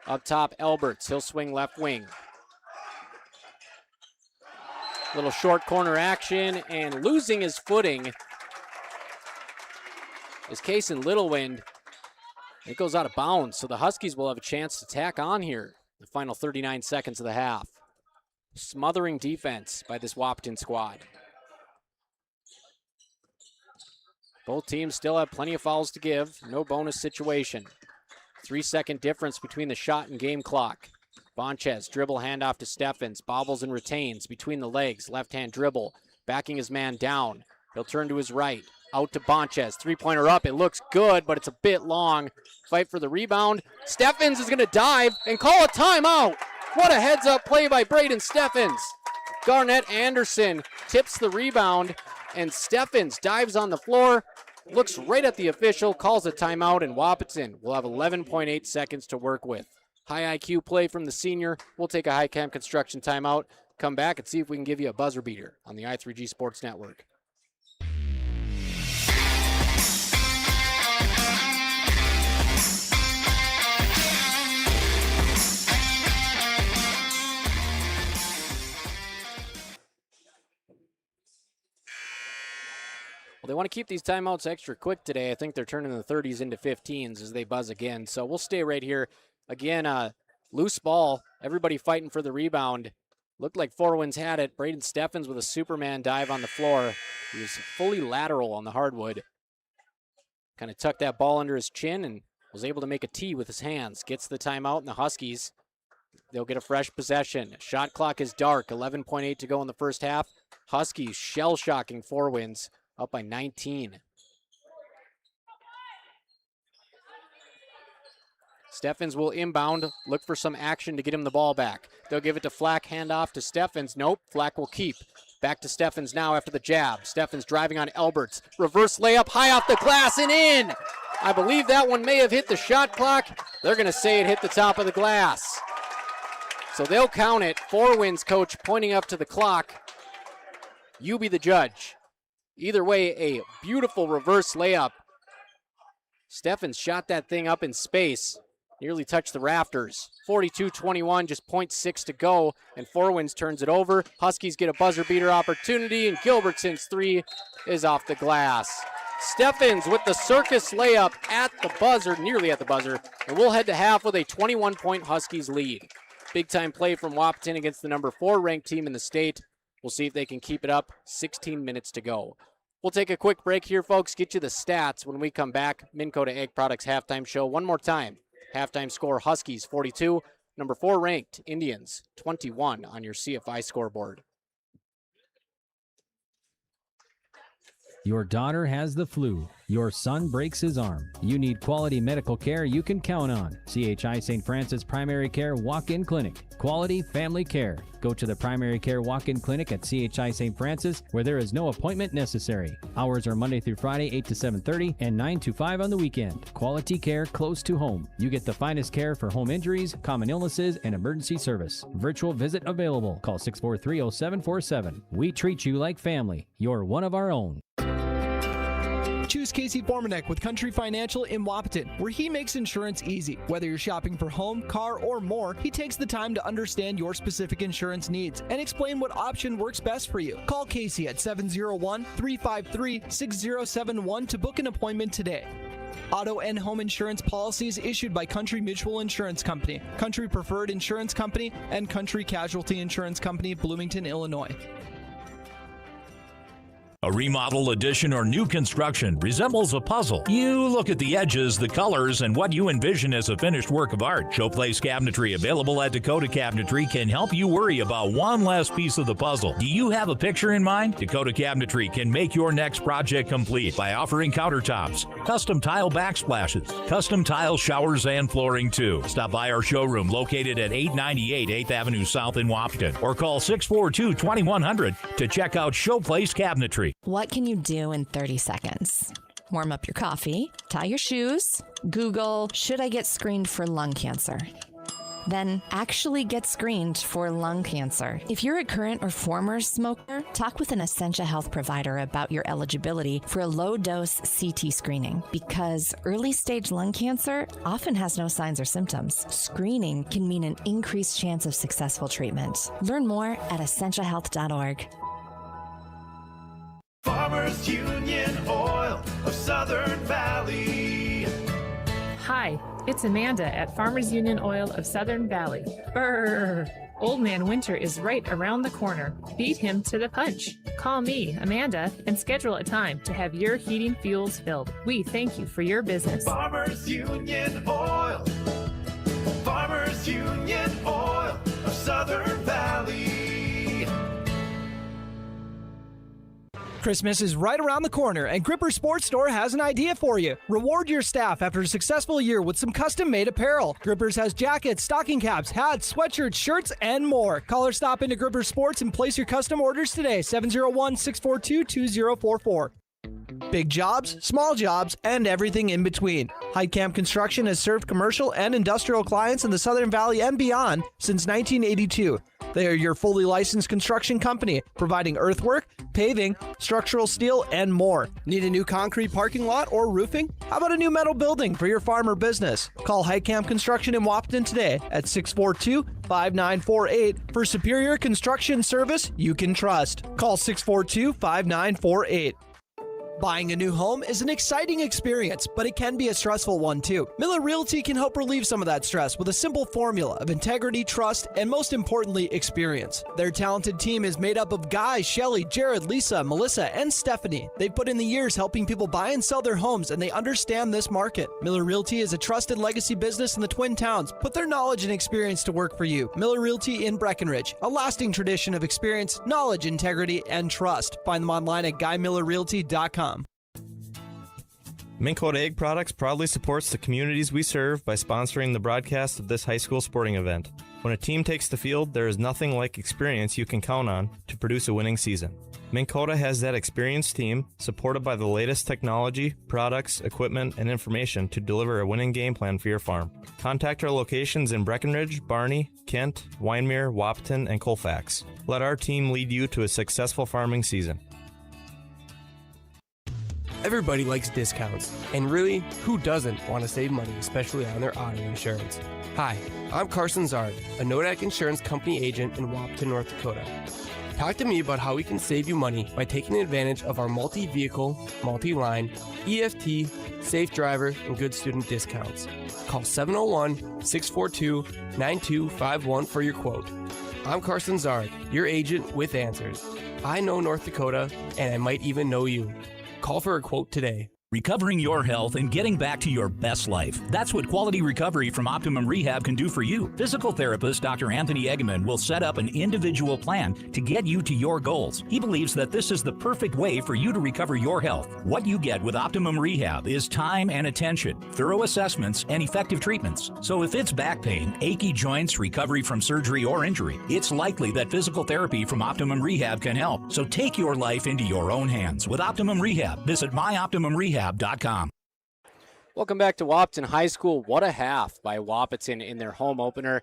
Up top, Alberts. He'll swing left wing. Little short corner action, and losing his footing is Kason Littlewind. It goes out of bounds, so the Huskies will have a chance to tack on here. The final 39 seconds of the half. Smothering defense by this Wahpeton squad. Both teams still have plenty of fouls to give. No bonus situation. 3-second difference between the shot and game clock. Bonchez, dribble handoff to Steffens. Bobbles and retains between the legs. Left-hand dribble. Backing his man down. He'll turn to his right. Out to Bonchez. Three-pointer up. It looks good, but it's a bit long. Fight for the rebound. Steffens is going to dive and call a timeout. What a heads-up play by Braden Steffens. Garnett Anderson tips the rebound, and Steffens dives on the floor, looks right at the official, calls a timeout, and Wahpeton will have 11.8 seconds to work with. High IQ play from the senior. We'll take a High Camp Construction timeout, come back and see if we can give you a buzzer beater on the i3G Sports Network. Well, they want to keep these timeouts extra quick today. I think they're turning the 30s into 15s as they buzz again. So we'll stay right here. Again, loose ball. Everybody fighting for the rebound. Looked like Four Winds had it. Braden Steffens with a Superman dive on the floor. He was fully lateral on the hardwood. Kind of tucked that ball under his chin and was able to make a tee with his hands. Gets the timeout, and the Huskies, they'll get a fresh possession. Shot clock is dark. 11.8 to go in the first half. Huskies shell-shocking Four Winds. Up by 19. Steffens will inbound, look for some action to get him the ball back. They'll give it to Flack, handoff to Steffens. Nope, Flack will keep. Back to Steffens now after the jab. Steffens driving on Alberts. Reverse layup, high off the glass and in! I believe that one may have hit the shot clock. They're going to say it hit the top of the glass. So they'll count it. Four Winds coach pointing up to the clock. You be the judge. Either way, a beautiful reverse layup. Steffens shot that thing up in space. Nearly touched the rafters. 42-21, just 0.6 to go, and Four Winds turns it over. Huskies get a buzzer beater opportunity, and Gilbertson's three is off the glass. Steffens with the circus layup at the buzzer, nearly at the buzzer, and we'll head to half with a 21-point Huskies lead. Big-time play from Wahpeton against the number 4 ranked team in the state. We'll see if they can keep it up. 16 minutes to go. We'll take a quick break here, folks. Get you the stats when we come back. Minn Kota Ag Products halftime show. One more time. Halftime score, Huskies 42. Number 4 ranked, Indians 21 on your CFI scoreboard. Your daughter has the flu. Your son breaks his arm. You need quality medical care you can count on. CHI St. Francis Primary Care Walk-In Clinic. Quality family care. Go to the Primary Care Walk-In Clinic at CHI St. Francis, where there is no appointment necessary. Hours are Monday through Friday, 8 to 7:30 and 9 to 5 on the weekend. Quality care close to home. You get the finest care for home injuries, common illnesses, and emergency service. Virtual visit available. Call 643-0747. We treat you like family. You're one of our own. Choose Casey Formanek with Country Financial in Wahpeton, where he makes insurance easy. Whether you're shopping for home, car, or more, he takes the time to understand your specific insurance needs and explain what option works best for you. Call Casey at 701-353-6071 to book an appointment today. Auto and home insurance policies issued by Country Mutual Insurance Company, Country Preferred Insurance Company, and Country Casualty Insurance Company, Bloomington, Illinois. A remodel, addition, or new construction resembles a puzzle. You look at the edges, the colors, and what you envision as a finished work of art. Showplace Cabinetry, available at Dakota Cabinetry, can help you worry about one last piece of the puzzle. Do you have a picture in mind? Dakota Cabinetry can make your next project complete by offering countertops, custom tile backsplashes, custom tile showers, and flooring too. Stop by our showroom located at 898 8th Avenue South in Wahpeton, or call 642-2100 to check out Showplace Cabinetry. recovery. What can you do in 30 seconds? Warm up your coffee, tie your shoes, Google, should I get screened for lung cancer? Then actually get screened for lung cancer. If you're a current or former smoker, talk with an Essentia Health provider about your eligibility for a low-dose CT screening because early-stage lung cancer often has no signs or symptoms. Screening can mean an increased chance of successful treatment. Learn more at essentiahealth.org. Farmers Union Oil of Southern Valley. Hi, it's Amanda at Farmers Union Oil of Southern Valley. Brrr! Old Man Winter is right around the corner. Beat him to the punch. Call me, Amanda, and schedule a time to have your heating fuels filled. We thank you for your business. Farmers Union Oil. Farmers Union Oil of Southern Valley. Christmas is right around the corner, and Gripper Sports Store has an idea for you. Reward your staff after a successful year with some custom-made apparel. Grippers has jackets, stocking caps, hats, sweatshirts, shirts, and more. Call or stop into Gripper Sports and place your custom orders today, 701-642-2044. Big jobs, small jobs, and everything in between. Heidkamp Construction has served commercial and industrial clients in the Southern Valley and beyond since 1982. They are your fully licensed construction company, providing earthwork, paving, structural steel, and more. Need a new concrete parking lot or roofing? How about a new metal building for your farm or business? Call Heidkamp Construction in Wahpeton today at 642-5948 for superior construction service you can trust. Call 642-5948. Buying a new home is an exciting experience, but it can be a stressful one too. Miller Realty can help relieve some of that stress with a simple formula of integrity, trust, and most importantly, experience. Their talented team is made up of Guy, Shelly, Jared, Lisa, Melissa, and Stephanie. They've put in the years helping people buy and sell their homes, and they understand this market. Miller Realty is a trusted legacy business in the Twin Towns. Put their knowledge and experience to work for you. Miller Realty in Breckenridge, a lasting tradition of experience, knowledge, integrity, and trust. Find them online at GuyMillerRealty.com. Minn Kota Egg Products proudly supports the communities we serve by sponsoring the broadcast of this high school sporting event. When a team takes the field, there is nothing like experience you can count on to produce a winning season. Minn Kota has that experienced team, supported by the latest technology, products, equipment, and information to deliver a winning game plan for your farm. Contact our locations in Breckenridge, Barney, Kent, Wyndmere, Wahpeton, and Colfax. Let our team lead you to a successful farming season. Everybody likes discounts, and really, who doesn't want to save money, especially on their auto insurance? Hi, I'm Carson Zard, a Nodak Insurance Company agent in Wahpeton, North Dakota. Talk to me about how we can save you money by taking advantage of our multi-vehicle, multi-line, EFT, safe driver, and good student discounts. Call 701-642-9251 for your quote. I'm Carson Zard, your agent with answers. I know North Dakota, and I might even know you. Call for a quote today. Recovering your health and getting back to your best life. That's what quality recovery from Optimum Rehab can do for you. Physical therapist Dr. Anthony Eggeman will set up an individual plan to get you to your goals. He believes that this is the perfect way for you to recover your health. What you get with Optimum Rehab is time and attention, thorough assessments, and effective treatments. So if it's back pain, achy joints, recovery from surgery or injury, it's likely that physical therapy from Optimum Rehab can help. So take your life into your own hands with Optimum Rehab. Visit myoptimumrehab.com. Welcome back to Wahpeton High School. What a half by Wahpeton in their home opener.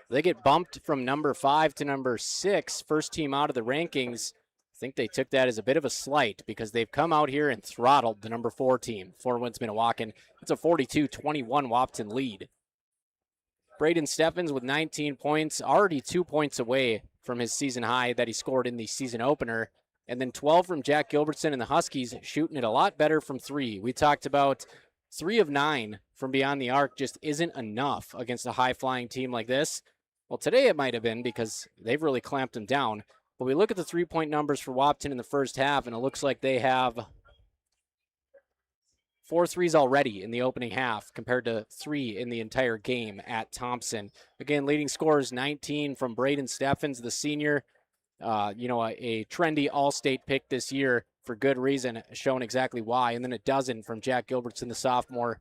They get bumped from number 5 to number 6, first team out of the rankings. I think they took that as a bit of a slight because they've come out here and throttled the number 4 team for WINds-Minnewaukan. It's a 42-21 Wahpeton lead. Braden Steffens with 19 points, already 2 points away from his season high that he scored in the season opener. And then 12 from Jack Gilbertson and the Huskies, shooting it a lot better from 3. We talked about 3 of 9 from beyond the arc just isn't enough against a high-flying team like this. Well, today it might have been because they've really clamped them down. But we look at the three-point numbers for Wahpeton in the first half, and it looks like they have 4 threes already in the opening half compared to 3 in the entire game at Thompson. Again, leading scorers 19 from Braden Steffens, the senior. A trendy all-state pick this year for good reason, showing exactly why. And then a dozen from Jack Gilbertson, the sophomore.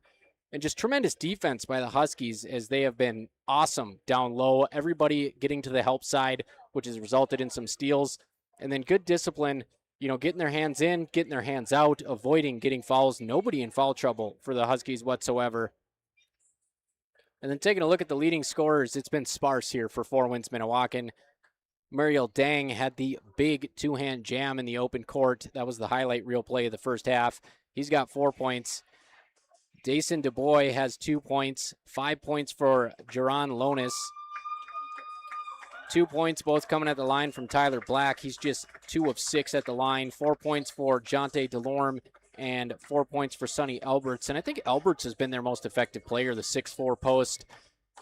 And just tremendous defense by the Huskies as they have been awesome down low. Everybody getting to the help side, which has resulted in some steals. And then good discipline getting their hands in, getting their hands out, avoiding getting fouls. Nobody in foul trouble for the Huskies whatsoever. And then taking a look at the leading scorers, it's been sparse here for Winds-Minnewaukan. Muriel Dang had the big two-hand jam in the open court. That was the highlight reel play of the first half. He's got 4 points. Dason DuBois has 2 points. 5 points for Jaron Lonis. 2 points, both coming at the line from Tyler Black. He's just 2 of 6 at the line. 4 points for Jonte Delorme and 4 points for Sonny Alberts. And I think Alberts has been their most effective player, the 6'4 post.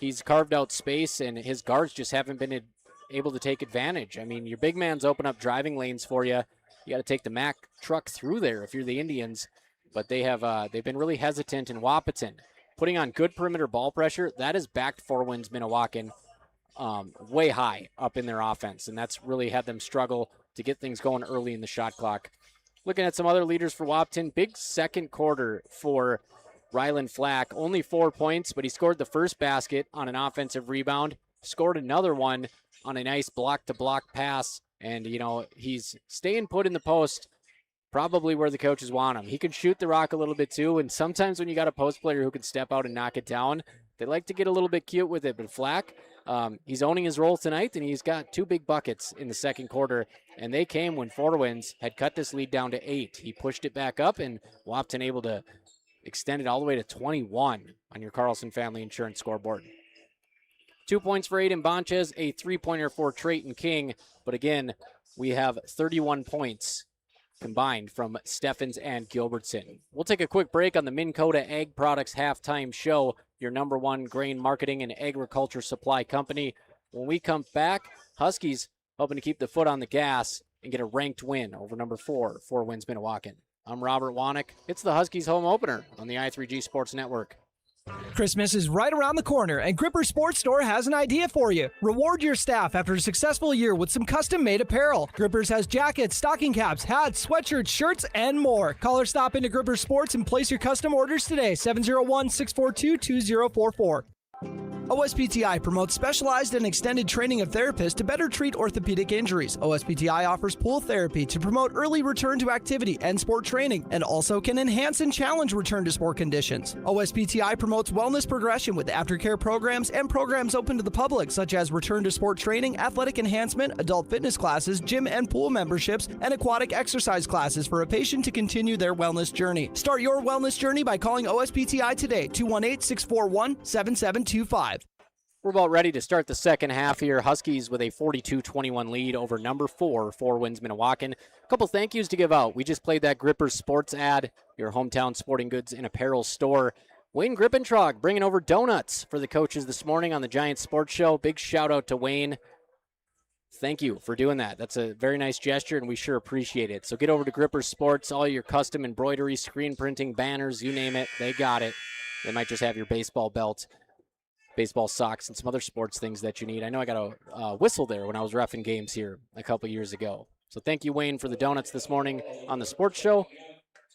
He's carved out space, and his guards just haven't been able to take advantage. I mean, your big man's open up driving lanes for you. You got to take the Mack truck through there if you're the Indians. But they've been really hesitant in Wahpeton. Putting on good perimeter ball pressure, that has backed Winds-Minnewaukan way high up in their offense, and that's really had them struggle to get things going early in the shot clock. Looking at some other leaders for Wahpeton, big second quarter for Rylan Flack. Only 4 points, but he scored the first basket on an offensive rebound, scored another one on a nice block-to-block pass, and, he's staying put in the post, probably where the coaches want him. He can shoot the rock a little bit too, and sometimes when you got a post player who can step out and knock it down, they like to get a little bit cute with it. But Flack, he's owning his role tonight, and he's got 2 big buckets in the second quarter, and they came when Four Winds had cut this lead down to 8. He pushed it back up, and Wahpeton able to extend it all the way to 21 on your Carlson Family Insurance scoreboard. 2 points for Aiden Bonchez, a 3-pointer for Trayton King, but again, we have 31 points combined from Steffens and Gilbertson. We'll take a quick break on the Minn Kota Ag Products Halftime Show, your #1 grain marketing and agriculture supply company. When we come back, Huskies hoping to keep the foot on the gas and get a ranked win over #4 for Winds-Minnewaukan. I'm Robert Wanick. It's the Huskies home opener on the i3G Sports Network. Christmas is right around the corner, and Gripper Sports Store has an idea for you. Reward your staff after a successful year with some custom-made apparel. Grippers has jackets, stocking caps, hats, sweatshirts, shirts, and more. Call or stop into Gripper Sports and place your custom orders today, 701-642-2044. OSPTI promotes specialized and extended training of therapists to better treat orthopedic injuries. OSPTI offers pool therapy to promote early return to activity and sport training, and also can enhance and challenge return to sport conditions. OSPTI promotes wellness progression with aftercare programs and programs open to the public, such as return to sport training, athletic enhancement, adult fitness classes, gym and pool memberships, and aquatic exercise classes for a patient to continue their wellness journey. Start your wellness journey by calling OSPTI today, 218-641-7725. We're about ready to start the second half here. Huskies with a 42-21 lead over #4 for Winds-Minnewaukan. A couple thank yous to give out. We just played that Gripper Sports ad, your hometown sporting goods and apparel store. Wayne Grippentrog bringing over donuts for the coaches this morning on the Giants Sports Show. Big shout out to Wayne. Thank you for doing that. That's a very nice gesture, and we sure appreciate it. So get over to Gripper Sports, all your custom embroidery, screen printing, banners, you name it, they got it. They might just have your baseball belt, baseball socks, and some other sports things that you need. I know I got a whistle there when I was reffing games here a couple years ago. So thank you, Wayne, for the donuts this morning on the sports show.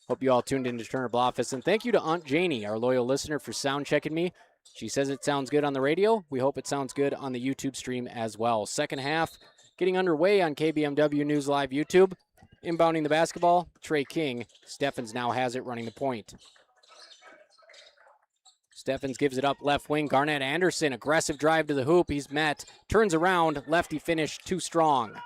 Hope you all tuned into Turner Office. And thank you to Aunt Janie, our loyal listener, for sound checking me. She says it sounds good on the radio. We hope it sounds good on the YouTube stream as well. Second half getting underway on KBMW News Live YouTube. Inbounding the basketball, Trey King. Steffens now has it running the point. Steffens gives it up left wing. Garnett Anderson, aggressive drive to the hoop. He's met. Turns around. Lefty finish too strong.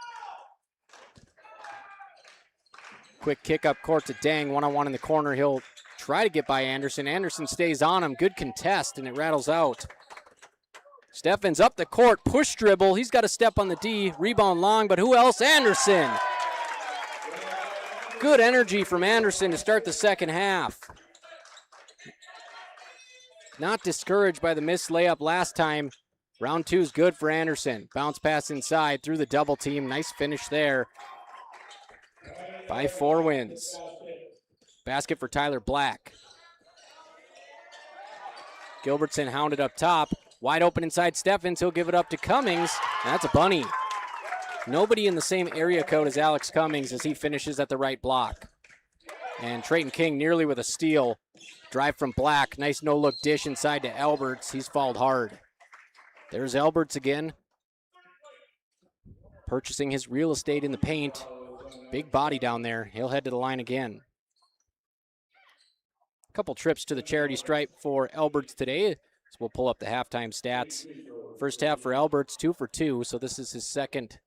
Quick kick up court to Dang. One-on-one in the corner. He'll try to get by Anderson. Anderson stays on him. Good contest, and it rattles out. Steffens up the court. Push dribble. He's got a step on the D. Rebound long, but who else? Anderson. Good energy from Anderson to start the second half. Not discouraged by the missed layup last time. Round 2 is good for Anderson. Bounce pass inside through the double team. Nice finish there by Four Winds. Basket for Tyler Black. Gilbertson hounded up top. Wide open inside Steffens. He'll give it up to Cummings. That's a bunny. Nobody in the same area code as Alex Cummings as he finishes at the right block. And Trayton King nearly with a steal. Drive from Black. Nice no-look dish inside to Alberts. He's fouled hard. There's Alberts again. Purchasing his real estate in the paint. Big body down there. He'll head to the line again. A couple trips to the charity stripe for Alberts today. So we'll pull up the halftime stats. First half for Alberts, 2 for 2. So this is his second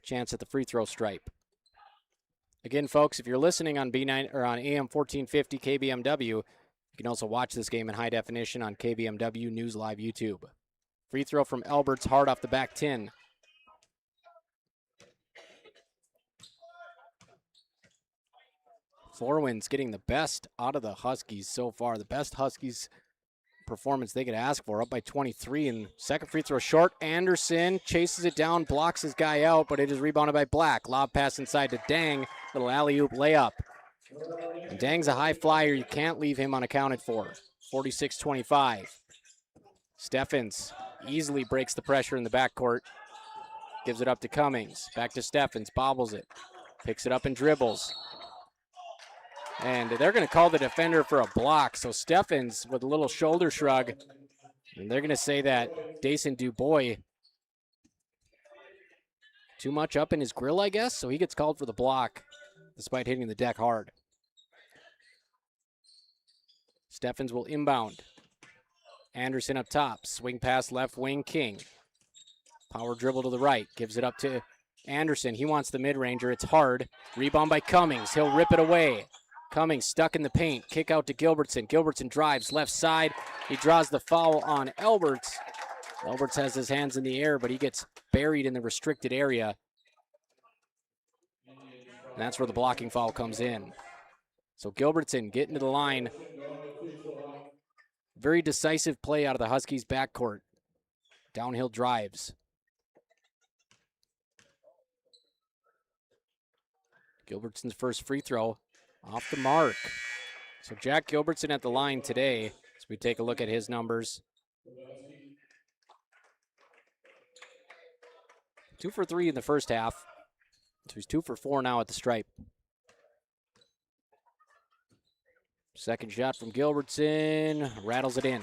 chance at the free throw stripe. Again, folks, if you're listening on B9 or on AM 1450 KBMW, you can also watch this game in high definition on KBMW News Live YouTube. Free throw from Alberts, hard off the back tin. Winds getting the best out of the Huskies so far. The best Huskies performance they could ask for, up by 23. And second free throw short. Anderson chases it down, blocks his guy out, but it is rebounded by Black. Lob pass inside to Dang. Little alley-oop layup. And Dang's a high flyer. You can't leave him unaccounted for. 46-25. Steffens easily breaks the pressure in the backcourt. Gives it up to Cummings. Back to Steffens. Bobbles it. Picks it up and dribbles. And they're going to call the defender for a block. So Steffens with a little shoulder shrug. And they're going to say that Dason Dubois too much up in his grill, I guess. So he gets called for the block despite hitting the deck hard. Steffens will inbound. Anderson up top. Swing pass left wing, King. Power dribble to the right. Gives it up to Anderson. He wants the mid-ranger. It's hard. Rebound by Cummings. He'll rip it away. Cummings stuck in the paint. Kick out to Gilbertson. Gilbertson drives left side. He draws the foul on Alberts. Alberts has his hands in the air, but he gets buried in the restricted area. And that's where the blocking foul comes in. So Gilbertson getting to the line. Very decisive play out of the Huskies backcourt. Downhill drives. Gilbertson's first free throw. Off the mark. So Jack Gilbertson at the line today as we take a look at his numbers. 2 for 3 in the first half. So he's 2 for 4 now at the stripe. Second shot from Gilbertson. Rattles it in.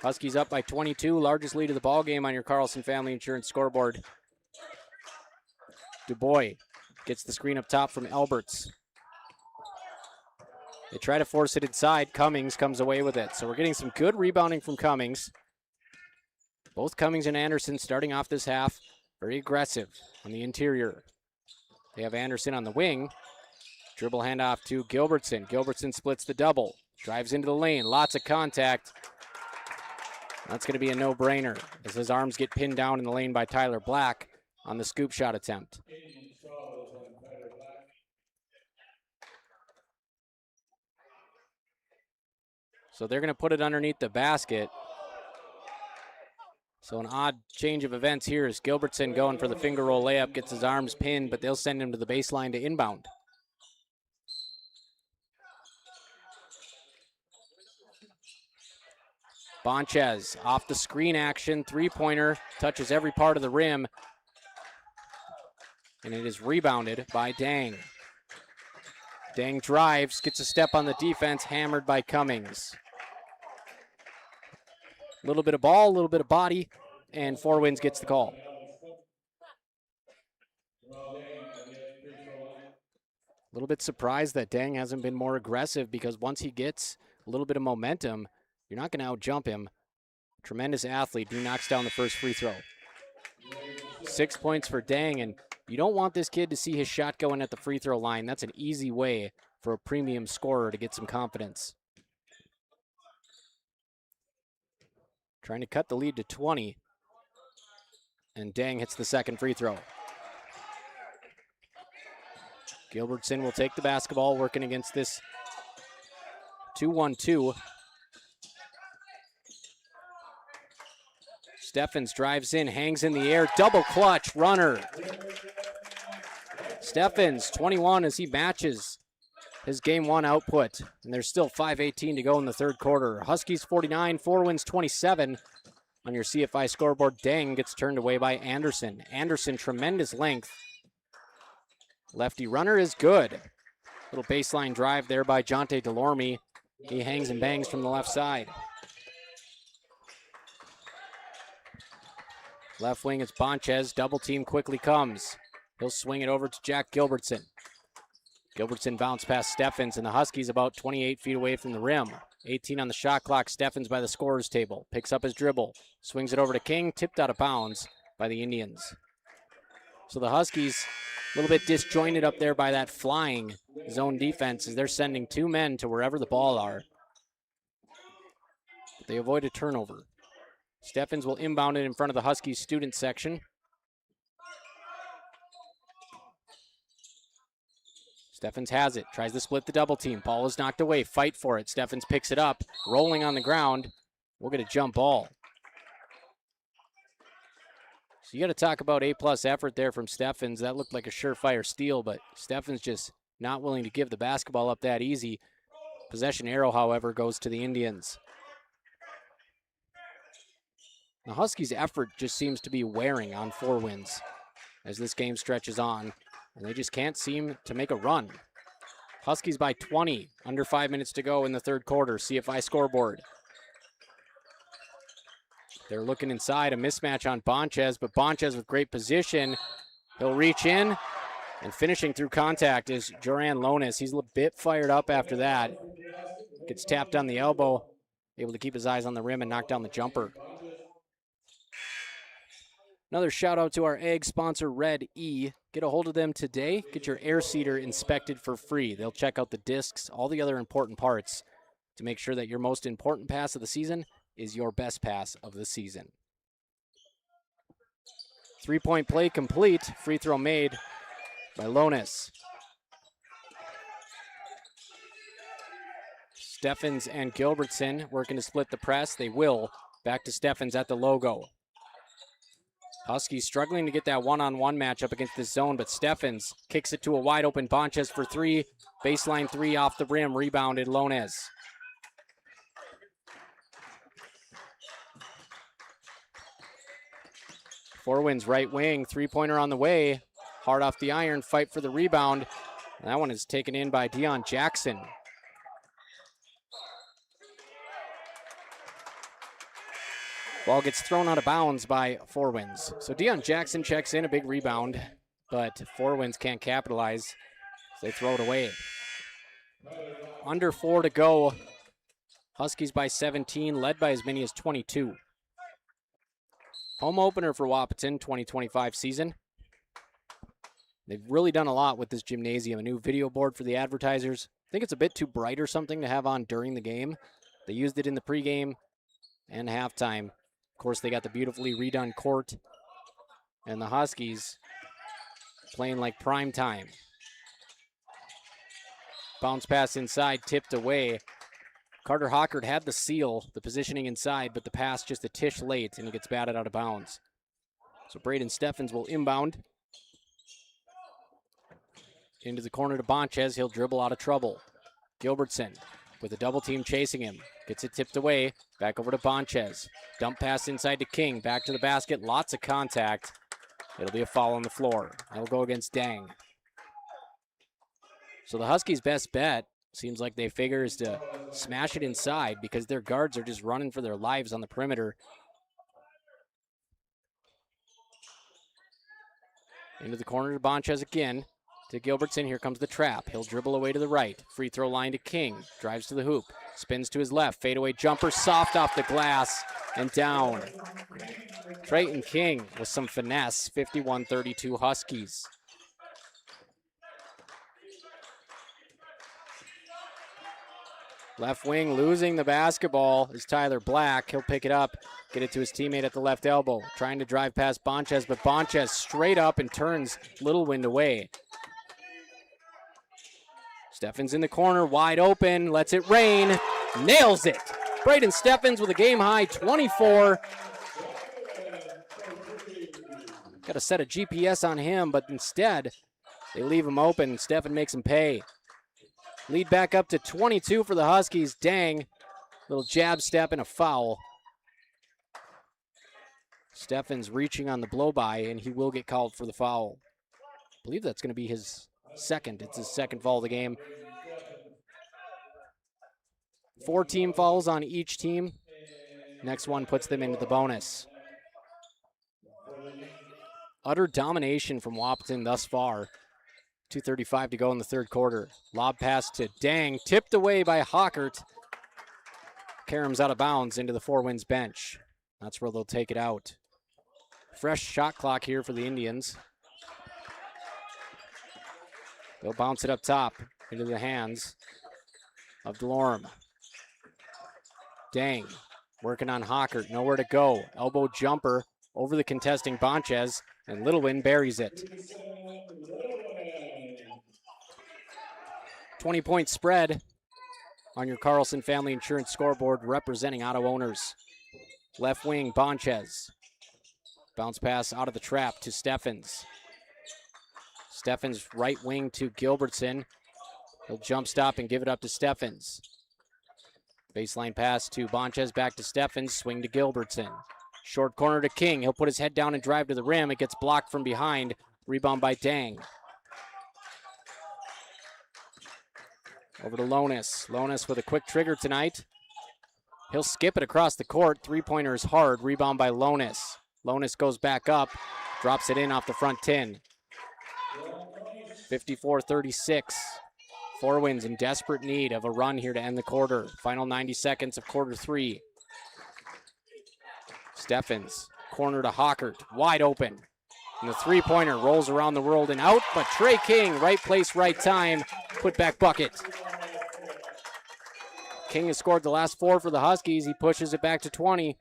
Huskies up by 22. Largest lead of the ball game on your Carlson Family Insurance scoreboard. Dubois gets the screen up top from Alberts. They try to force it inside. Cummings comes away with it. So we're getting some good rebounding from Cummings. Both Cummings and Anderson starting off this half very aggressive on the interior. They have Anderson on the wing. Dribble handoff to Gilbertson. Gilbertson splits the double. Drives into the lane. Lots of contact. That's going to be a no-brainer as his arms get pinned down in the lane by Tyler Black on the scoop shot attempt. So they're going to put it underneath the basket. So an odd change of events here is Gilbertson going for the finger roll layup, gets his arms pinned, but they'll send him to the baseline to inbound. Bonchez off the screen action, three-pointer, touches every part of the rim, and it is rebounded by Dang. Dang drives, gets a step on the defense, hammered by Cummings. A little bit of ball, a little bit of body, and Winds gets the call. A little bit surprised that Dang hasn't been more aggressive because once he gets a little bit of momentum, you're not going to out-jump him. Tremendous athlete. He knocks down the first free throw. 6 points for Dang, and you don't want this kid to see his shot going at the free throw line. That's an easy way for a premium scorer to get some confidence. Trying to cut the lead to 20. And Dang hits the second free throw. Gilbertson will take the basketball, working against this 2-1-2. Steffens drives in, hangs in the air, double clutch, runner. Steffens, 21 as he matches his game one output. And there's still 5:18 to go in the third quarter. Huskies 49, Winds 27. On your CFI scoreboard, Dang gets turned away by Anderson. Anderson, tremendous length. Lefty runner is good. Little baseline drive there by Jonte Delorme. He hangs and bangs from the left side. Left wing, it's Bonchez. Double team quickly comes. He'll swing it over to Jack Gilbertson. Gilbertson bounced past Steffens, and the Huskies about 28 feet away from the rim. 18 on the shot clock. Steffens by the scorer's table. Picks up his dribble. Swings it over to King. Tipped out of bounds by the Indians. So the Huskies a little bit disjointed up there by that flying zone defense as they're sending two men to wherever the ball are. But they avoid a turnover. Steffens will inbound it in front of the Huskies student section. Steffens has it, tries to split the double team. Ball is knocked away, fight for it. Steffens picks it up, rolling on the ground. We'll get a jump ball. So you got to talk about A-plus effort there from Steffens. That looked like a surefire steal, but Steffens just not willing to give the basketball up that easy. Possession arrow, however, goes to the Indians. The Huskies' effort just seems to be wearing on Four Winds as this game stretches on, and they just can't seem to make a run. Huskies by 20, under 5 minutes to go in the third quarter. CFI scoreboard. They're looking inside, a mismatch on Bonchez, but Bonchez with great position. He'll reach in, and finishing through contact is Joran Lonis. He's a bit fired up after that. Gets tapped on the elbow, able to keep his eyes on the rim and knock down the jumper. Another shout out to our egg sponsor, Red E. Get a hold of them today. Get your air seeder inspected for free. They'll check out the discs, all the other important parts to make sure that your most important pass of the season is your best pass of the season. 3-point play complete. Free throw made by Lonis. Steffens and Gilbertson working to split the press. They will. Back to Steffens at the logo. Huskies struggling to get that one-on-one matchup against this zone, but Steffens kicks it to a wide-open Bonchez for three. Baseline three off the rim, rebounded Lones. Four Winds right wing, three-pointer on the way. Hard off the iron, fight for the rebound. And that one is taken in by Deion Jackson. Ball gets thrown out of bounds by Four Winds. So Deion Jackson checks in, a big rebound, but Four Winds can't capitalize. So they throw it away. Under 4 to go. Huskies by 17, led by as many as 22. Home opener for Wahpeton 2025 season. They've really done a lot with this gymnasium. A new video board for the advertisers. I think it's a bit too bright or something to have on during the game. They used it in the pregame and halftime. Of course, they got the beautifully redone court. And the Huskies playing like prime time. Bounce pass inside, tipped away. Carter Hockert had the seal, the positioning inside, but the pass just a tish late, and he gets batted out of bounds. So Braden Steffens will inbound. Into the corner to Bonchez. He'll dribble out of trouble. Gilbertson with a double team chasing him. Gets it tipped away. Back over to Bonchez. Dump pass inside to King. Back to the basket. Lots of contact. It'll be a foul on the floor. That'll go against Dang. So the Huskies' best bet seems like they figure is to smash it inside because their guards are just running for their lives on the perimeter. Into the corner to Bonchez again. To Gilbertson, here comes the trap. He'll dribble away to the right. Free throw line to King. Drives to the hoop. Spins to his left. Fadeaway jumper, soft off the glass and down. Trayton King with some finesse. 51-32 Huskies. Left wing losing the basketball is Tyler Black. He'll pick it up, get it to his teammate at the left elbow. Trying to drive past Bonchez, but Bonchez straight up and turns Little Wind away. Steffens in the corner, wide open, lets it rain, nails it. Braden Steffens with a game-high 24. Got to set a GPS on him, but instead they leave him open. Steffens makes him pay. Lead back up to 22 for the Huskies. Dang, little jab step and a foul. Steffens reaching on the blow-by, and he will get called for the foul. I believe that's going to be his second. It's his second foul of the game. 4 team fouls on each team. Next one puts them into the bonus. Utter domination from Wahpeton thus far. 2:35 to go in the third quarter. Lob pass to Dang, tipped away by Hockert. Karam's out of bounds into the Four Winds bench. That's where they'll take it out. Fresh shot clock here for the Indians. They'll bounce it up top into the hands of Delorme. Dang, working on Hockert, nowhere to go. Elbow jumper over the contesting Bonchez, and Little Win buries it. 20-point spread on your Carlson Family Insurance scoreboard representing auto owners. Left wing, Bonchez. Bounce pass out of the trap to Steffens. Steffens right wing to Gilbertson. He'll jump stop and give it up to Steffens. Baseline pass to Bonchez, back to Steffens, swing to Gilbertson. Short corner to King. He'll put his head down and drive to the rim. It gets blocked from behind. Rebound by Dang. Over to Lonis. Lonis with a quick trigger tonight. He'll skip it across the court. Three-pointer is hard. Rebound by Lonis. Lonis goes back up. Drops it in off the front tin. 54-36. Four Winds in desperate need of a run here to end the quarter. Final 90 seconds of quarter three. Steffens, corner to Hockert, wide open. And the three-pointer rolls around the world and out, but Trey King, right place, right time, put back bucket. King has scored the last four for the Huskies. He pushes it back to 20.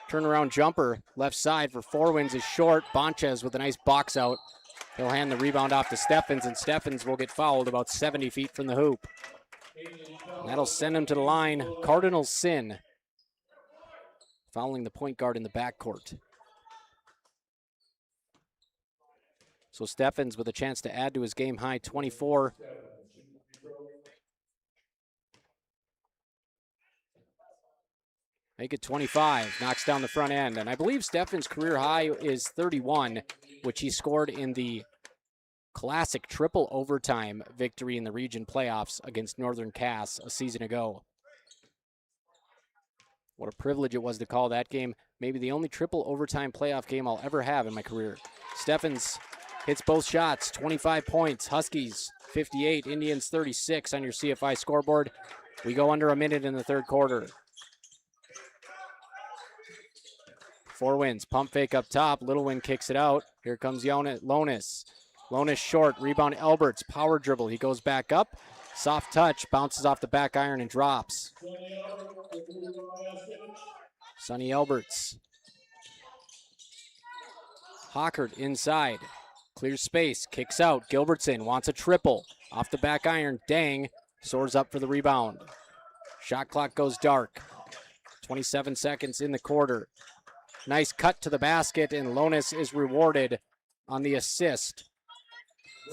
Turnaround jumper, left side for Four Winds is short. Bonchez with a nice box out. He'll hand the rebound off to Steffens, and Steffens will get fouled about 70 feet from the hoop. And that'll send him to the line. Cardinal sin. Fouling the point guard in the backcourt. So Steffens with a chance to add to his game-high 24. Make it 25, knocks down the front end. And I believe Steffens' career high is 31, which he scored in the classic triple overtime victory in the region playoffs against Northern Cass a season ago. What a privilege it was to call that game. Maybe the only triple overtime playoff game I'll ever have in my career. Steffens hits both shots, 25 points. Huskies 58, Indians 36 on your CFI scoreboard. We go under a minute in the third quarter. Four Winds, pump fake up top. Little Win kicks it out. Here comes Lonis. Lonis short, rebound Alberts, power dribble. He goes back up. Soft touch, bounces off the back iron and drops. Sonny Alberts. Hockert inside. Clears space, kicks out. Gilbertson wants a triple. Off the back iron, Dang soars up for the rebound. Shot clock goes dark. 27 seconds in the quarter. Nice cut to the basket, and Lonis is rewarded on the assist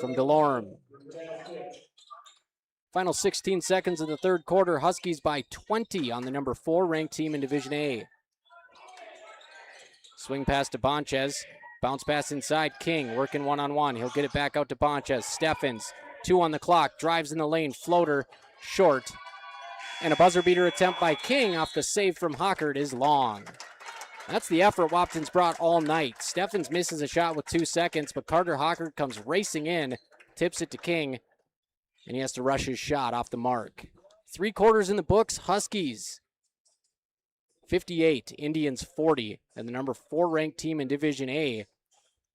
from Delorme. Final 16 seconds of the third quarter. Huskies by 20 on the number 4 ranked team in Division A. Swing pass to Bonchez. Bounce pass inside. King working one-on-one. He'll get it back out to Bonchez. Steffens, 2 on the clock. Drives in the lane. Floater short. And a buzzer beater attempt by King off the save from Hockert is long. That's the effort Wahpeton's brought all night. Steffens misses a shot with 2 seconds, but Carter Hockert comes racing in, tips it to King, and he has to rush his shot off the mark. 3 quarters in the books. Huskies 58, Indians 40, and the number 4 ranked team in Division A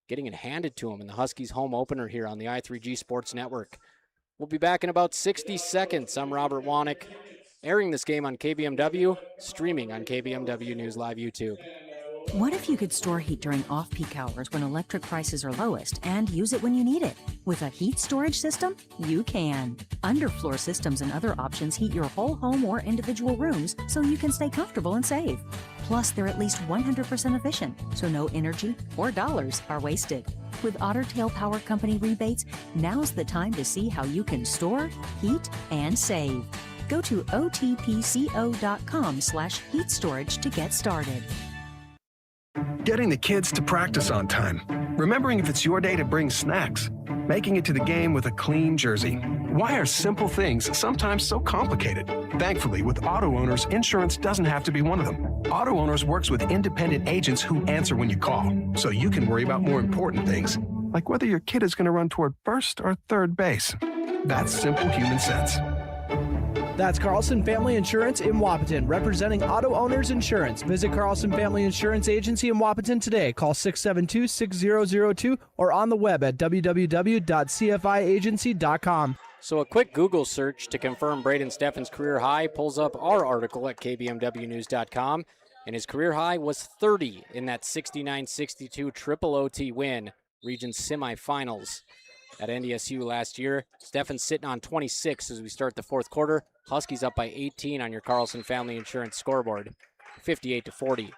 getting it handed to them in the Huskies home opener here on the i3G Sports Network. We'll be back in about 60 seconds. I'm Robert Wanek, airing this game on KBMW, streaming on KBMW News Live YouTube. What if you could store heat during off-peak hours when electric prices are lowest and use it when you need it? With a heat storage system, you can. Underfloor systems and other options heat your whole home or individual rooms so you can stay comfortable and save. Plus, they're at least 100% efficient, so no energy or dollars are wasted. With Otter Tail Power Company rebates, now's the time to see how you can store, heat, and save. Go to otpco.com/heat storage to get started. Getting the kids to practice on time. Remembering if it's your day to bring snacks. Making it to the game with a clean jersey. Why are simple things sometimes so complicated? Thankfully, with auto owners, insurance doesn't have to be one of them. Auto Owners works with independent agents who answer when you call, so you can worry about more important things, like whether your kid is going to run toward first or third base. That's simple human sense. That's Carlson Family Insurance in Wahpeton, representing Auto Owners Insurance. Visit Carlson Family Insurance Agency in Wahpeton today. Call 672-6002 or on the web at www.cfiagency.com. So a quick Google search to confirm Braden Steffen's career high pulls up our article at kbmwnews.com, and his career high was 30 in that 69-62 triple OT win, region semifinals at NDSU last year. Steffen's sitting on 26 as we start the fourth quarter. Huskies up by 18 on your Carlson Family Insurance scoreboard, 58-40.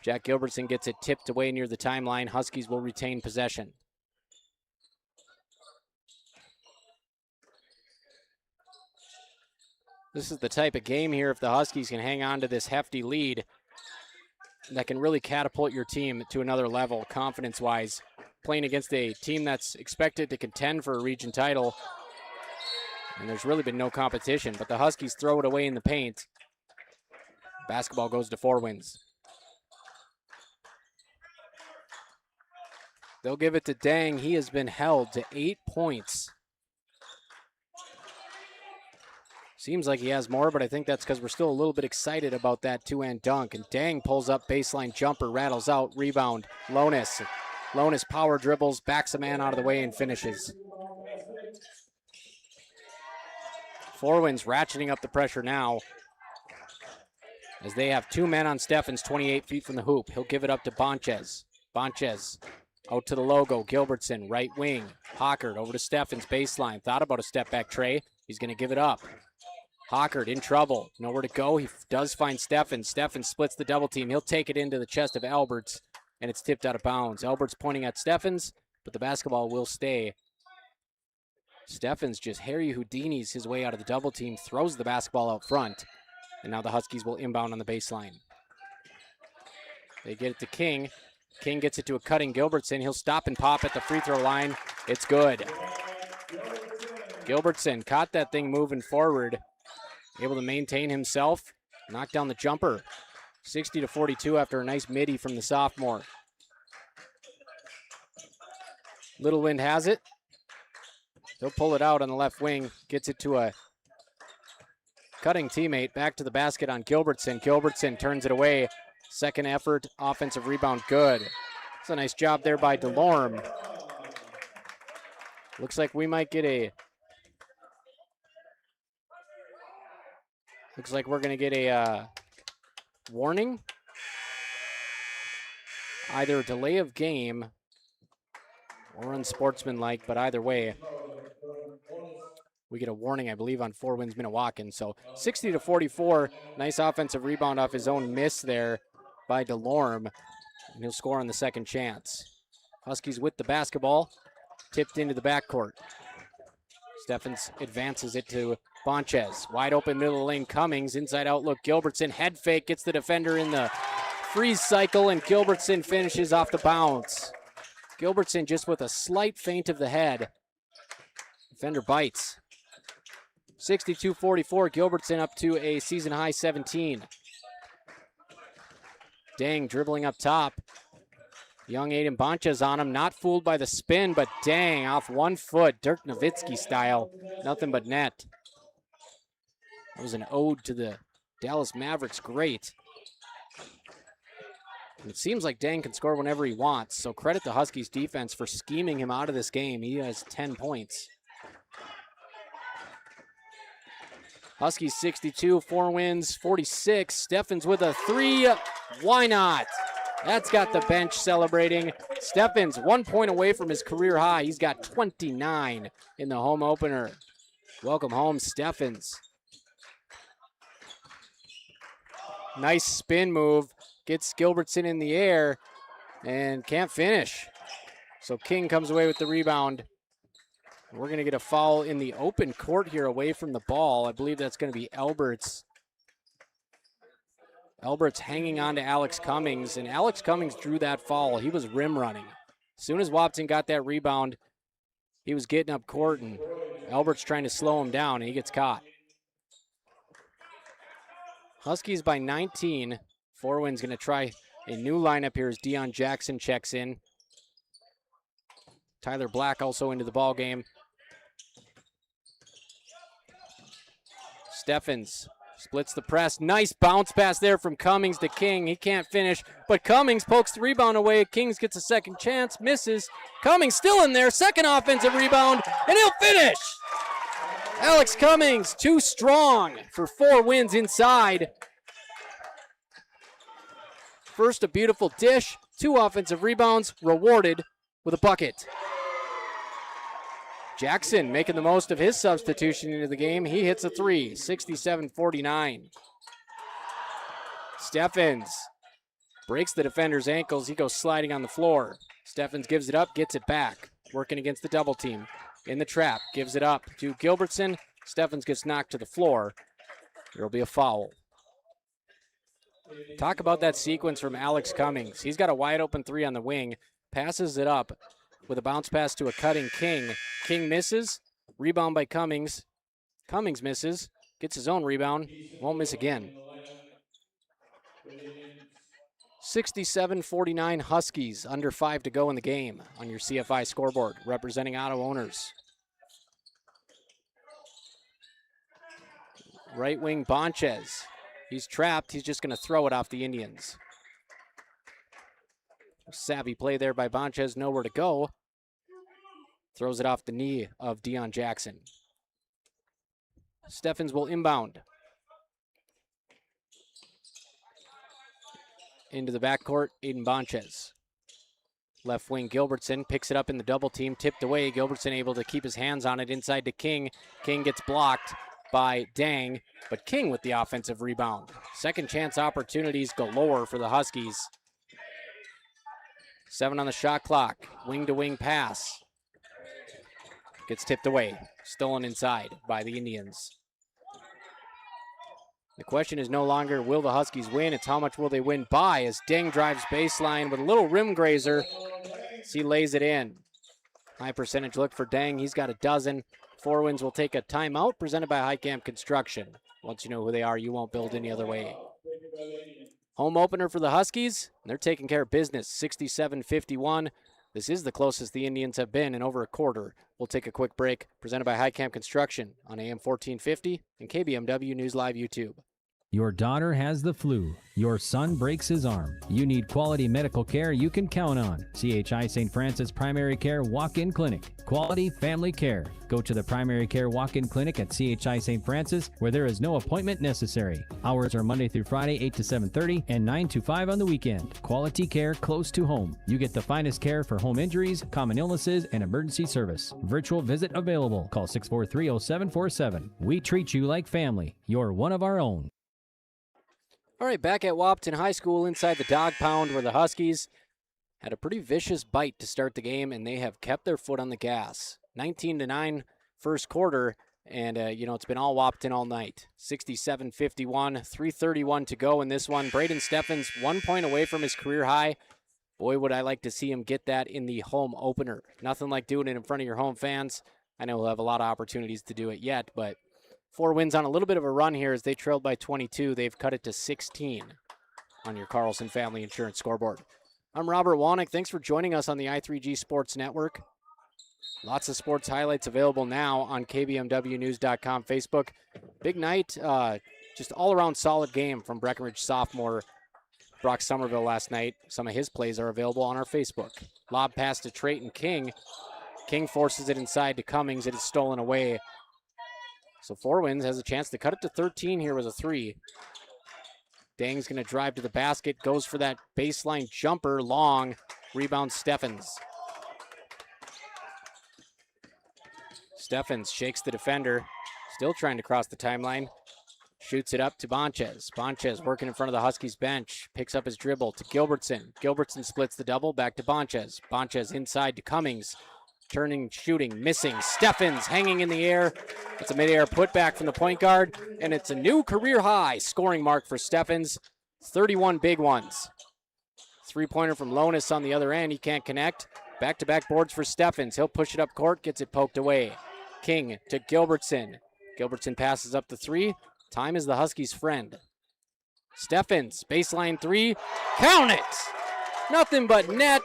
Jack Gilbertson gets it tipped away near the timeline. Huskies will retain possession. This is the type of game here, if the Huskies can hang on to this hefty lead, that can really catapult your team to another level, confidence-wise. Playing against a team that's expected to contend for a region title, and there's really been no competition, but the Huskies throw it away in the paint. Basketball goes to 4 Winds. They'll give it to Dang. He has been held to 8 points. Seems like he has more, but I think that's because we're still a little bit excited about that two-hand dunk. And Dang pulls up, baseline jumper, rattles out, rebound. Lonis power dribbles, backs a man out of the way, and finishes. 4 Winds ratcheting up the pressure now, as they have 2 men on Steffens, 28 feet from the hoop. He'll give it up to Bonchez. Bonchez out to the logo. Gilbertson, right wing. Hockert over to Steffens, baseline. Thought about a step-back tray. He's going to give it up. Hockert in trouble. Nowhere to go. He does find Steffens. Steffens splits the double team. He'll take it into the chest of Alberts, and it's tipped out of bounds. Alberts pointing at Steffens, but the basketball will stay. Steffens just Harry Houdini's his way out of the double team, throws the basketball out front, and now the Huskies will inbound on the baseline. They get it to King. King gets it to a cutting Gilbertson. He'll stop and pop at the free throw line. It's good. Gilbertson caught that thing moving forward, able to maintain himself, knock down the jumper. 60-42 after a nice midi from the sophomore. Little Wind has it. He'll pull it out on the left wing, gets it to a cutting teammate, back to the basket on Gilbertson. Gilbertson turns it away. Second effort, offensive rebound, good. It's a nice job there by DeLorme. Looks like we might get a... Looks like we're going to get a warning. Either a delay of game or unsportsmanlike, but either way, we get a warning, I believe, on 4 Winds-Minnewaukan. So 60-44, nice offensive rebound off his own miss there by DeLorme, and he'll score on the second chance. Huskies with the basketball, tipped into the backcourt. Steffens advances it to Bonchez. Wide open middle of the lane, Cummings, inside out look, Gilbertson, head fake, gets the defender in the freeze cycle, and Gilbertson finishes off the bounce. Gilbertson just with a slight feint of the head. Defender bites. 62-44, Gilbertson up to a season-high 17. Dang dribbling up top. Young Aiden Bonchez on him, not fooled by the spin, but Dang off 1 foot, Dirk Nowitzki style, nothing but net. That was an ode to the Dallas Mavericks great. And it seems like Dang can score whenever he wants, so credit the Huskies defense for scheming him out of this game. He has 10 points. Huskies 62, 4 Winds, 46. Steffens with a 3. Why not? That's got the bench celebrating. Steffens 1 point away from his career high. He's got 29 in the home opener. Welcome home, Steffens. Nice spin move. Gets Gilbertson in the air and can't finish. So King comes away with the rebound. We're going to get a foul in the open court here away from the ball. I believe that's going to be Alberts. Alberts hanging on to Alex Cummings, and Alex Cummings drew that foul. He was rim running. As soon as Wahpeton got that rebound, he was getting up court, and Albert's trying to slow him down, and he gets caught. Huskies by 19. Four Winds going to try a new lineup here as Deion Jackson checks in. Tyler Black also into the ball game. Steffens splits the press. Nice bounce pass there from Cummings to King. He can't finish, but Cummings pokes the rebound away. Kings gets a second chance, misses. Cummings still in there, second offensive rebound, and he'll finish. Alex Cummings, too strong for Four Winds inside. First, a beautiful dish, 2 offensive rebounds, rewarded with a bucket. Jackson making the most of his substitution into the game. He hits a 3, 67-49. Steffens breaks the defender's ankles. He goes sliding on the floor. Steffens gives it up, gets it back. Working against the double team. In the trap, gives it up to Gilbertson. Steffens gets knocked to the floor. There will be a foul. Talk about that sequence from Alex Cummings. He's got a wide open 3 on the wing, passes it up with a bounce pass to a cutting King. King misses, rebound by Cummings. Cummings misses, gets his own rebound, won't miss again. 67-49 Huskies, under 5 to go in the game on your CFI scoreboard, representing auto owners. Right wing Bonchez. He's trapped, he's just gonna throw it off the Indians. Savvy play there by Bonchez, nowhere to go. Throws it off the knee of Deion Jackson. Steffens will inbound. Into the backcourt, Aiden Bonchez. Left wing Gilbertson picks it up in the double team, tipped away. Gilbertson able to keep his hands on it inside to King. King gets blocked by Dang, but King with the offensive rebound. Second chance opportunities galore for the Huskies. 7 on the shot clock. Wing to wing pass. Gets tipped away. Stolen inside by the Indians. The question is no longer will the Huskies win, it's how much will they win by as Dang drives baseline with a little rim grazer. He lays it in. High percentage look for Dang. He's got a dozen. Four Winds will take a timeout presented by Highcamp Construction. Once you know who they are, you won't build any other way. Home opener for the Huskies. They're taking care of business, 67-51. This is the closest the Indians have been in over a quarter. We'll take a quick break, presented by Highcamp Construction on AM 1450 and KBMW News Live YouTube. Your daughter has the flu. Your son breaks his arm. You need quality medical care you can count on. CHI St. Francis Primary Care Walk-In Clinic. Quality family care. Go to the Primary Care Walk-In Clinic at CHI St. Francis where there is no appointment necessary. Hours are Monday through Friday, 8 to 7:30 and 9 to 5 on the weekend. Quality care close to home. You get the finest care for home injuries, common illnesses, and emergency service. Virtual visit available. Call 643-0747. We treat you like family. You're one of our own. All right, back at Wahpeton High School inside the dog pound where the Huskies had a pretty vicious bite to start the game, and they have kept their foot on the gas. 19-9 first quarter, and, it's been all Wahpeton all night. 67-51, 3:31 to go in this one. Braden Steffens 1 point away from his career high. Boy, would I like to see him get that in the home opener. Nothing like doing it in front of your home fans. I know he'll have a lot of opportunities to do it yet, but Four Winds on a little bit of a run here as they trailed by 22. They've cut it to 16 on your Carlson Family Insurance scoreboard. I'm Robert Wanick. Thanks for joining us on the I3G Sports Network. Lots of sports highlights available now on KBMWnews.com Facebook. Big night, just all-around solid game from Breckenridge sophomore Brock Somerville last night. Some of his plays are available on our Facebook. Lob pass to Trayton King. King forces it inside to Cummings. It is stolen away. So Four Winds has a chance to cut it to 13 here with a 3. Dang's going to drive to the basket, goes for that baseline jumper, long. Rebound Steffens. Steffens shakes the defender, still trying to cross the timeline. Shoots it up to Bonchez. Bonchez working in front of the Huskies bench. Picks up his dribble to Gilbertson. Gilbertson splits the double, back to Bonchez. Bonchez inside to Cummings. Turning, shooting, missing. Steffens hanging in the air. It's a mid-air putback from the point guard, and it's a new career high scoring mark for Steffens. 31 big ones. Three-pointer from Lonis on the other end. He can't connect. Back-to-back boards for Steffens. He'll push it up court, gets it poked away. King to Gilbertson. Gilbertson passes up the 3. Time is the Huskies' friend. Steffens, baseline 3. Count it! Nothing but net.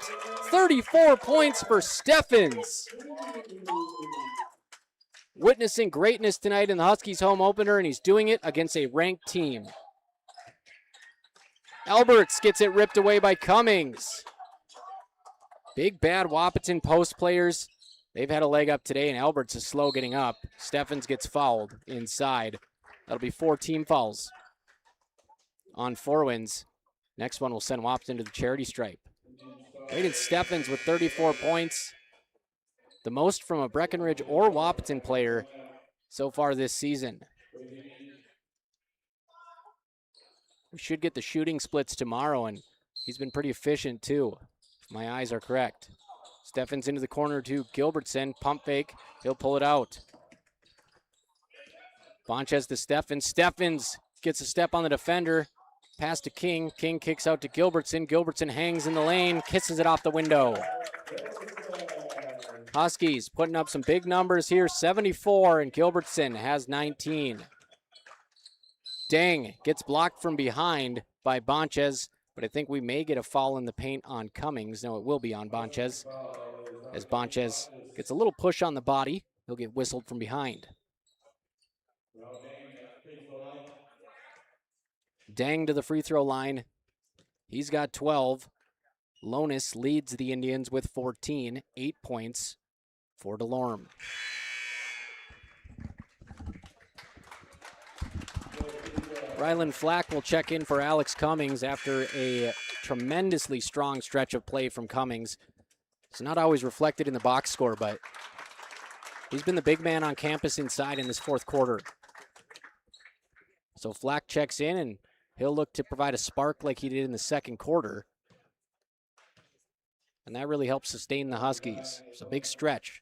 34 points for Steffens. Witnessing greatness tonight in the Huskies' home opener, and he's doing it against a ranked team. Alberts gets it ripped away by Cummings. Big bad Wahpeton post players. They've had a leg up today, and Alberts is slow getting up. Steffens gets fouled inside. That'll be 4 team fouls on Four-Winds. Next one will send Wahpeton to the charity stripe. Braden Steffens with 34 points. The most from a Breckenridge or Wahpeton player so far this season. We should get the shooting splits tomorrow, and he's been pretty efficient too, if my eyes are correct. Steffens into the corner to Gilbertson. Pump fake. He'll pull it out. Bonchez to Steffens. Steffens gets a step on the defender. Pass to King. King kicks out to Gilbertson. Gilbertson hangs in the lane. Kisses it off the window. Huskies putting up some big numbers here. 74, and Gilbertson has 19. Dang gets blocked from behind by Bonchez, but I think we may get a foul in the paint on Cummings. No, it will be on Bonchez. As Bonchez gets a little push on the body, he'll get whistled from behind. Dang to the free throw line. He's got 12. Lonis leads the Indians with 14, 8 points for DeLorme. Rylan Flack will check in for Alex Cummings after a tremendously strong stretch of play from Cummings. It's not always reflected in the box score, but he's been the big man on campus inside in this fourth quarter. So Flack checks in, and he'll look to provide a spark like he did in the second quarter. And that really helps sustain the Huskies. It's a big stretch.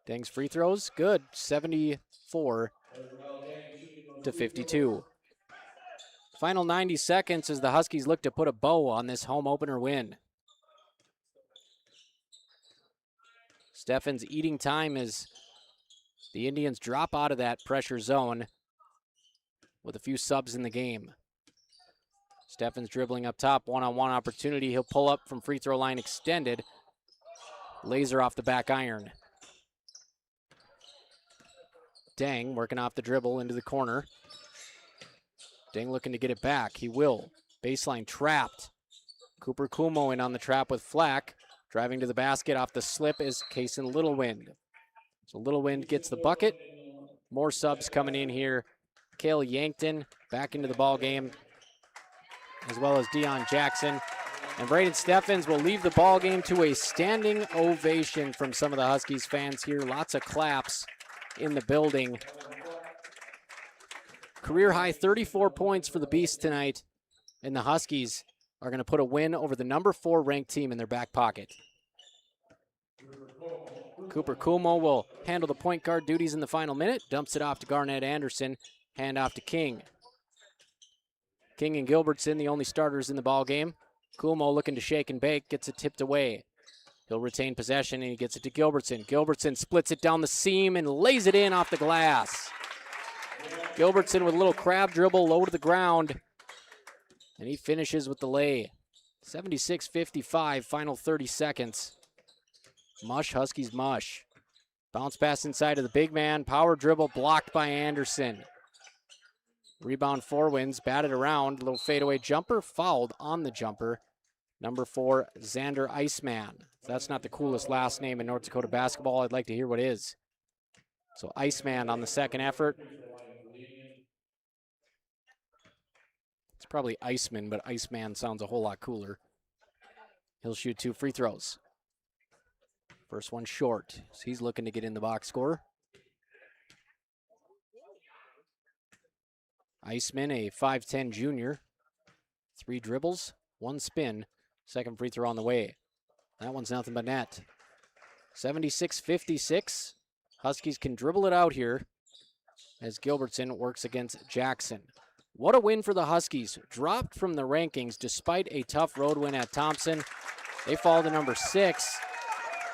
Dang's free throws, good. 74 to 52. Final 90 seconds as the Huskies look to put a bow on this home opener win. Steffens eating time as the Indians drop out of that pressure zone with a few subs in the game. Steffens dribbling up top, one-on-one opportunity. He'll pull up from free throw line extended. Laser off the back iron. Dang working off the dribble into the corner. Dang looking to get it back. He will. Baseline trapped. Cooper Kumo in on the trap with Flack. Driving to the basket off the slip is Kaysen Littlewind. So Littlewind gets the bucket. More subs coming in here. Cale Yankton back into the ball game, as well as Dion Jackson. And Braden Steffens will leave the ball game to a standing ovation from some of the Huskies fans here. Lots of claps in the building. Career high 34 points for the Beast tonight, and the Huskies are going to put a win over the number 4 ranked team in their back pocket. Cooper Kumo will handle the point guard duties in the final minute, dumps it off to Garnett Anderson, hand off to King. King and Gilbertson, the only starters in the ball game. Kumo looking to shake and bake, gets it tipped away. He'll retain possession, and he gets it to Gilbertson. Gilbertson splits it down the seam and lays it in off the glass. Gilbertson with a little crab dribble low to the ground, and he finishes with the lay. 76-55, final 30 seconds. Mush, Huskies mush. Bounce pass inside of the big man. Power dribble blocked by Anderson. Rebound Four-Winds, batted around. Little fadeaway jumper, fouled on the jumper. Number 4, Xander Iceman. If that's not the coolest last name in North Dakota basketball, I'd like to hear what is. So Iceman on the second effort. It's probably Iceman, but Iceman sounds a whole lot cooler. He'll shoot 2 free throws. First one short, so he's looking to get in the box score. Iceman, a 5'10 junior. 3 dribbles, 1 spin. Second free throw on the way. That one's nothing but net. 76-56. Huskies can dribble it out here as Gilbertson works against Jackson. What a win for the Huskies. Dropped from the rankings despite a tough road win at Thompson. They fall to number 6.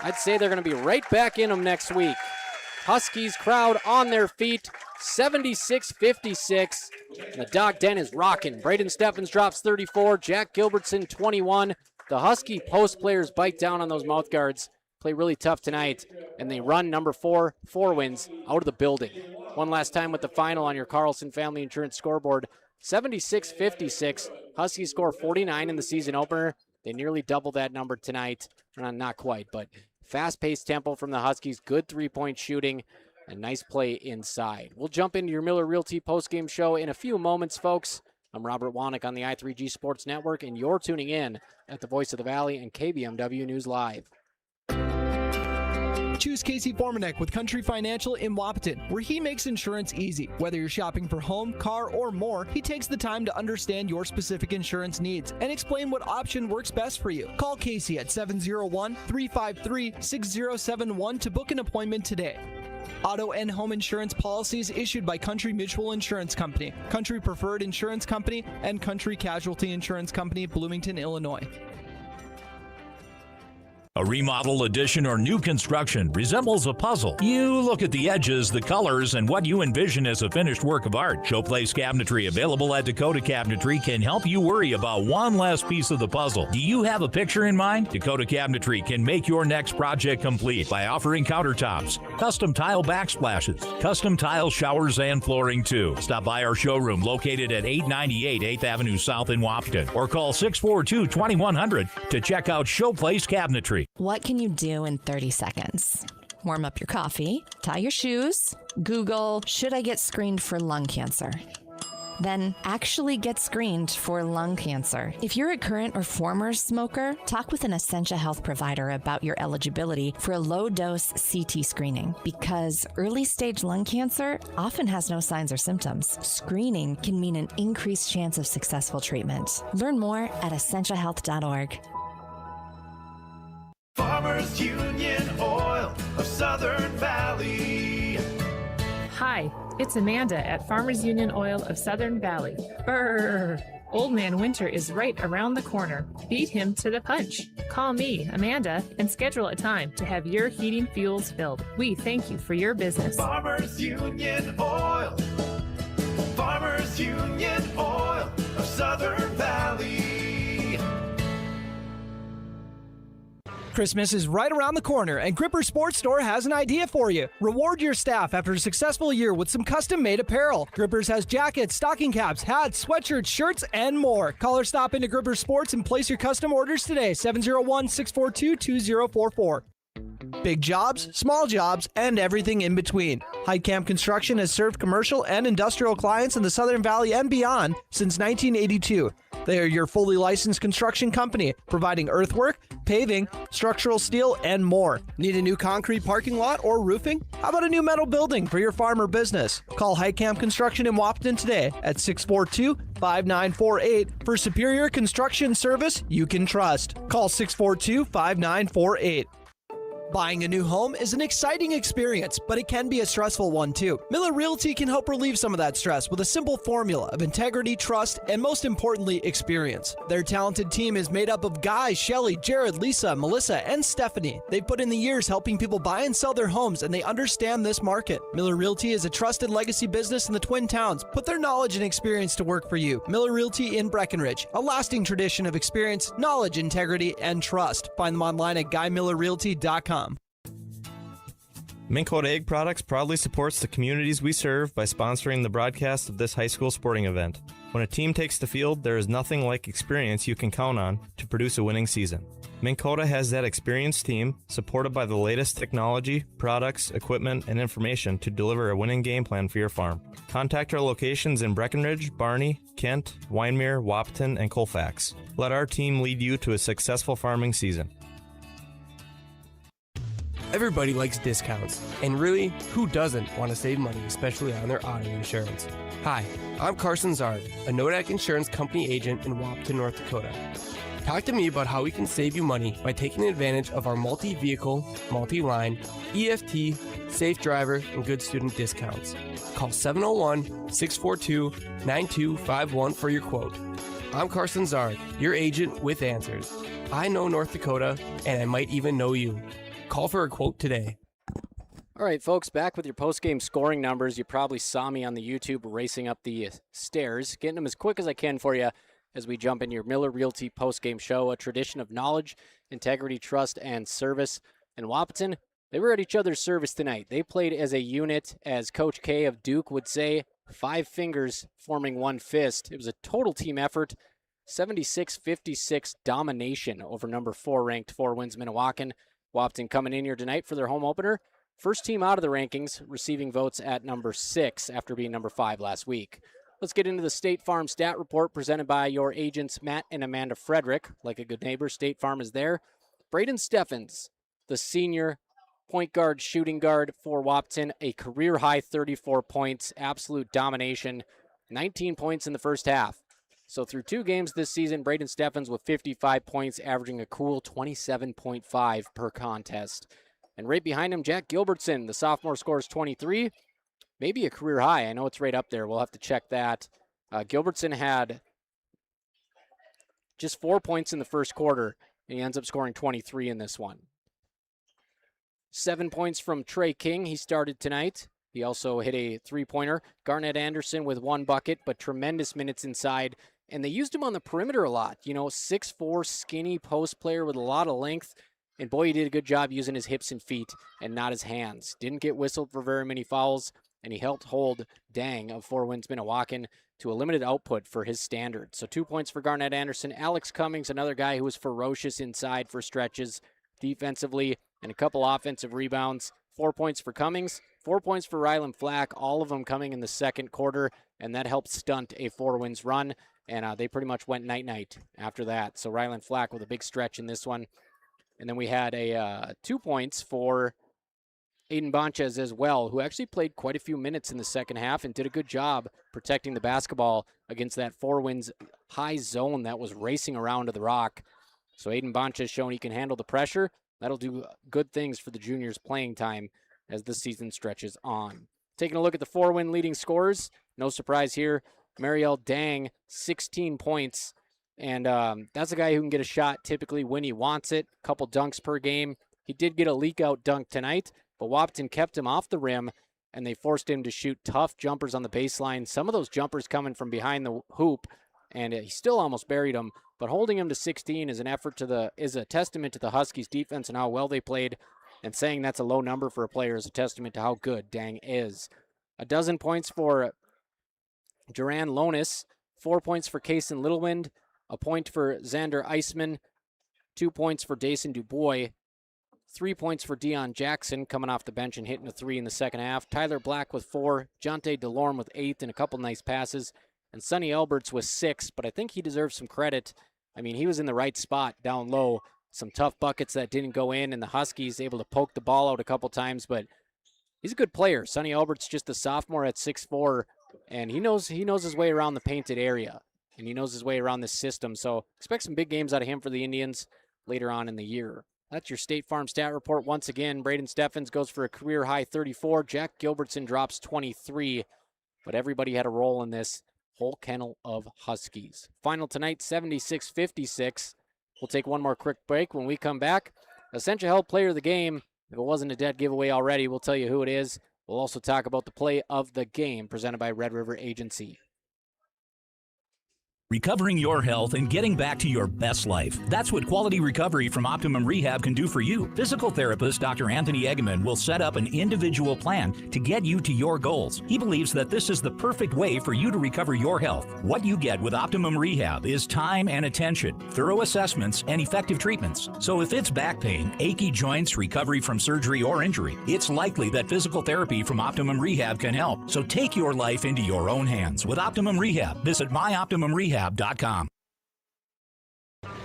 I'd say they're going to be right back in them next week. Huskies crowd on their feet, 76-56. The Dog Den is rocking. Braden Steffens drops 34, Jack Gilbertson 21. The Husky post players bite down on those mouth guards, play really tough tonight, and they run number 4, 4 wins, out of the building. One last time with the final on your Carlson Family Insurance scoreboard, 76-56. Huskies score 49 in the season opener. They nearly double that number tonight. Not quite, but fast-paced tempo from the Huskies, good three-point shooting, and nice play inside. We'll jump into your Miller Realty postgame show in a few moments, folks. I'm Robert Wanick on the I3G Sports Network, and you're tuning in at the Voice of the Valley and KBMW News Live. Choose Casey Formanek with Country Financial in Wahpeton, where he makes insurance easy. Whether you're shopping for home, car, or more, he takes the time to understand your specific insurance needs and explain what option works best for you. Call Casey at 701-353-6071 to book an appointment today. Auto and home insurance policies issued by Country Mutual Insurance Company, Country Preferred Insurance Company, and Country Casualty Insurance Company, Bloomington, Illinois. A remodel, addition, or new construction resembles a puzzle. You look at the edges, the colors, and what you envision as a finished work of art. Showplace Cabinetry, available at Dakota Cabinetry, can help you worry about one last piece of the puzzle. Do you have a picture in mind? Dakota Cabinetry can make your next project complete by offering countertops, custom tile backsplashes, custom tile showers, and flooring too. Stop by our showroom located at 898 8th Avenue South in Wahpeton, or call 642-2100 to check out Showplace Cabinetry. What can you do in 30 seconds? Warm up your coffee, tie your shoes, Google, should I get screened for lung cancer? Then actually get screened for lung cancer. If you're a current or former smoker, talk with an Essentia Health provider about your eligibility for a low-dose CT screening, because early-stage lung cancer often has no signs or symptoms. Screening can mean an increased chance of successful treatment. Learn more at essentiahealth.org. Farmers Union Oil of Southern Valley. Hi, it's Amanda at Farmers Union Oil of Southern Valley. Brrr! Old Man Winter is right around the corner. Beat him to the punch. Call me, Amanda, and schedule a time to have your heating fuels filled. We thank you for your business. Farmers Union Oil. Farmers Union Oil of Southern Valley. Christmas is right around the corner, and Gripper Sports Store has an idea for you. Reward your staff after a successful year with some custom-made apparel. Grippers has jackets, stocking caps, hats, sweatshirts, shirts, and more. Call or stop into Gripper Sports and place your custom orders today, 701-642-2044. Big jobs, small jobs, and everything in between. Heidkamp Construction has served commercial and industrial clients in the Southern Valley and beyond since 1982. They are your fully licensed construction company, providing earthwork, paving, structural steel, and more. Need a new concrete parking lot or roofing? How about a new metal building for your farm or business? Call Heidkamp Construction in Wahpeton today at 642-5948 for superior construction service you can trust. Call 642-5948. Buying a new home is an exciting experience, but it can be a stressful one too. Miller Realty can help relieve some of that stress with a simple formula of integrity, trust, and most importantly, experience. Their talented team is made up of Guy, Shelly, Jared, Lisa, Melissa, and Stephanie. They've put in the years helping people buy and sell their homes, and they understand this market. Miller Realty is a trusted legacy business in the Twin Towns. Put their knowledge and experience to work for you. Miller Realty in Breckenridge, a lasting tradition of experience, knowledge, integrity, and trust. Find them online at GuyMillerRealty.com. Minn Kota Egg Products proudly supports the communities we serve by sponsoring the broadcast of this high school sporting event. When a team takes the field, there is nothing like experience you can count on to produce a winning season. Minn Kota has that experienced team, supported by the latest technology, products, equipment, and information to deliver a winning game plan for your farm. Contact our locations in Breckenridge, Barney, Kent, Wyndmere, Wahpeton, and Colfax. Let our team lead you to a successful farming season. Everybody likes discounts, and really, who doesn't want to save money, especially on their auto insurance? Hi, I'm Carson Zard, a Nodak Insurance Company agent in Wahpeton, North Dakota. Talk to me about how we can save you money by taking advantage of our multi-vehicle, multi-line, EFT, safe driver, and good student discounts. Call 701-642-9251 for your quote. I'm Carson Zard, your agent with answers. I know North Dakota, and I might even know you. Call for a quote today. All right, folks, back with your post-game scoring numbers. You probably saw me on the YouTube racing up the stairs, getting them as quick as I can for you as we jump into your Miller Realty post-game show, a tradition of knowledge, integrity, trust, and service. And Wahpeton, they were at each other's service tonight. They played as a unit, as Coach K of Duke would say, 5 fingers forming one fist. It was a total team effort, 76-56 domination over number 4 ranked Winds-Minnewaukan. Wahpeton coming in here tonight for their home opener. First team out of the rankings, receiving votes at number 6 after being number 5 last week. Let's get into the State Farm Stat Report presented by your agents Matt and Amanda Frederick. Like a good neighbor, State Farm is there. Braden Steffens, the senior point guard, shooting guard for Wahpeton, a career-high 34 points, absolute domination, 19 points in the first half. So through 2 games this season, Braden Steffens with 55 points, averaging a cool 27.5 per contest. And right behind him, Jack Gilbertson, the sophomore, scores 23, maybe a career high. I know it's right up there. We'll have to check that. Gilbertson had just 4 points in the first quarter, and he ends up scoring 23 in this one. 7 points from Trey King. He started tonight. He also hit a 3-pointer. Garnett Anderson with 1 bucket, but tremendous minutes inside. And they used him on the perimeter a lot. 6'4", skinny post player with a lot of length. And boy, he did a good job using his hips and feet and not his hands. Didn't get whistled for very many fouls, and he helped hold Dang of Winds-Minnewaukan to a limited output for his standard. So 2 points for Garnett Anderson. Alex Cummings, another guy who was ferocious inside for stretches defensively, and a couple offensive rebounds. 4 points for Cummings, 4 points for Rylan Flack, all of them coming in the second quarter, and that helped stunt a 4 Winds run, and they pretty much went night-night after that. So Rylan Flack with a big stretch in this one. And then we had 2 points for Aiden Bonchez as well, who actually played quite a few minutes in the second half and did a good job protecting the basketball against that 4 Winds high zone that was racing around to the rock. So Aiden Bonchez showing he can handle the pressure. That'll do good things for the juniors' playing time as the season stretches on. Taking a look at the 4 Wind leading scorers, no surprise here. Marielle Dang, 16 points. And that's a guy who can get a shot typically when he wants it. A couple dunks per game. He did get a leak-out dunk tonight, but Wahpeton kept him off the rim, and they forced him to shoot tough jumpers on the baseline. Some of those jumpers coming from behind the hoop, and he still almost buried them. But holding him to 16 is a testament to the Huskies' defense and how well they played. And saying that's a low number for a player is a testament to how good Dang is. 12 points for Duran Lonis, 4 points for Kaysen Littlewind, a point for Xander Eisman, 2 points for Dason Dubois, 3 points for Deion Jackson coming off the bench and hitting a 3 in the second half. Tyler Black with 4, Jonte DeLorme with 8 and a couple nice passes, and Sonny Alberts with 6, but I think he deserves some credit. I mean, he was in the right spot down low. Some tough buckets that didn't go in, and the Huskies able to poke the ball out a couple times, but he's a good player. Sonny Alberts just a sophomore at 6'4", and he knows his way around the painted area, and he knows his way around this system. So expect some big games out of him for the Indians later on in the year. That's your State Farm Stat Report. Once again, Braden Steffens goes for a career-high 34. Jack Gilbertson drops 23, but everybody had a role in this whole kennel of Huskies. Final tonight, 76-56. We'll take one more quick break. When we come back, Essentia Health Player of the Game. If it wasn't a dead giveaway already, we'll tell you who it is. We'll also talk about the play of the game presented by Red River Agency. Recovering your health and getting back to your best life. That's what quality recovery from Optimum Rehab can do for you. Physical therapist Dr. Anthony Eggeman will set up an individual plan to get you to your goals. He believes that this is the perfect way for you to recover your health. What you get with Optimum Rehab is time and attention, thorough assessments, and effective treatments. So if it's back pain, achy joints, recovery from surgery or injury, it's likely that physical therapy from Optimum Rehab can help. So take your life into your own hands with Optimum Rehab. Visit myoptimumrehab.com.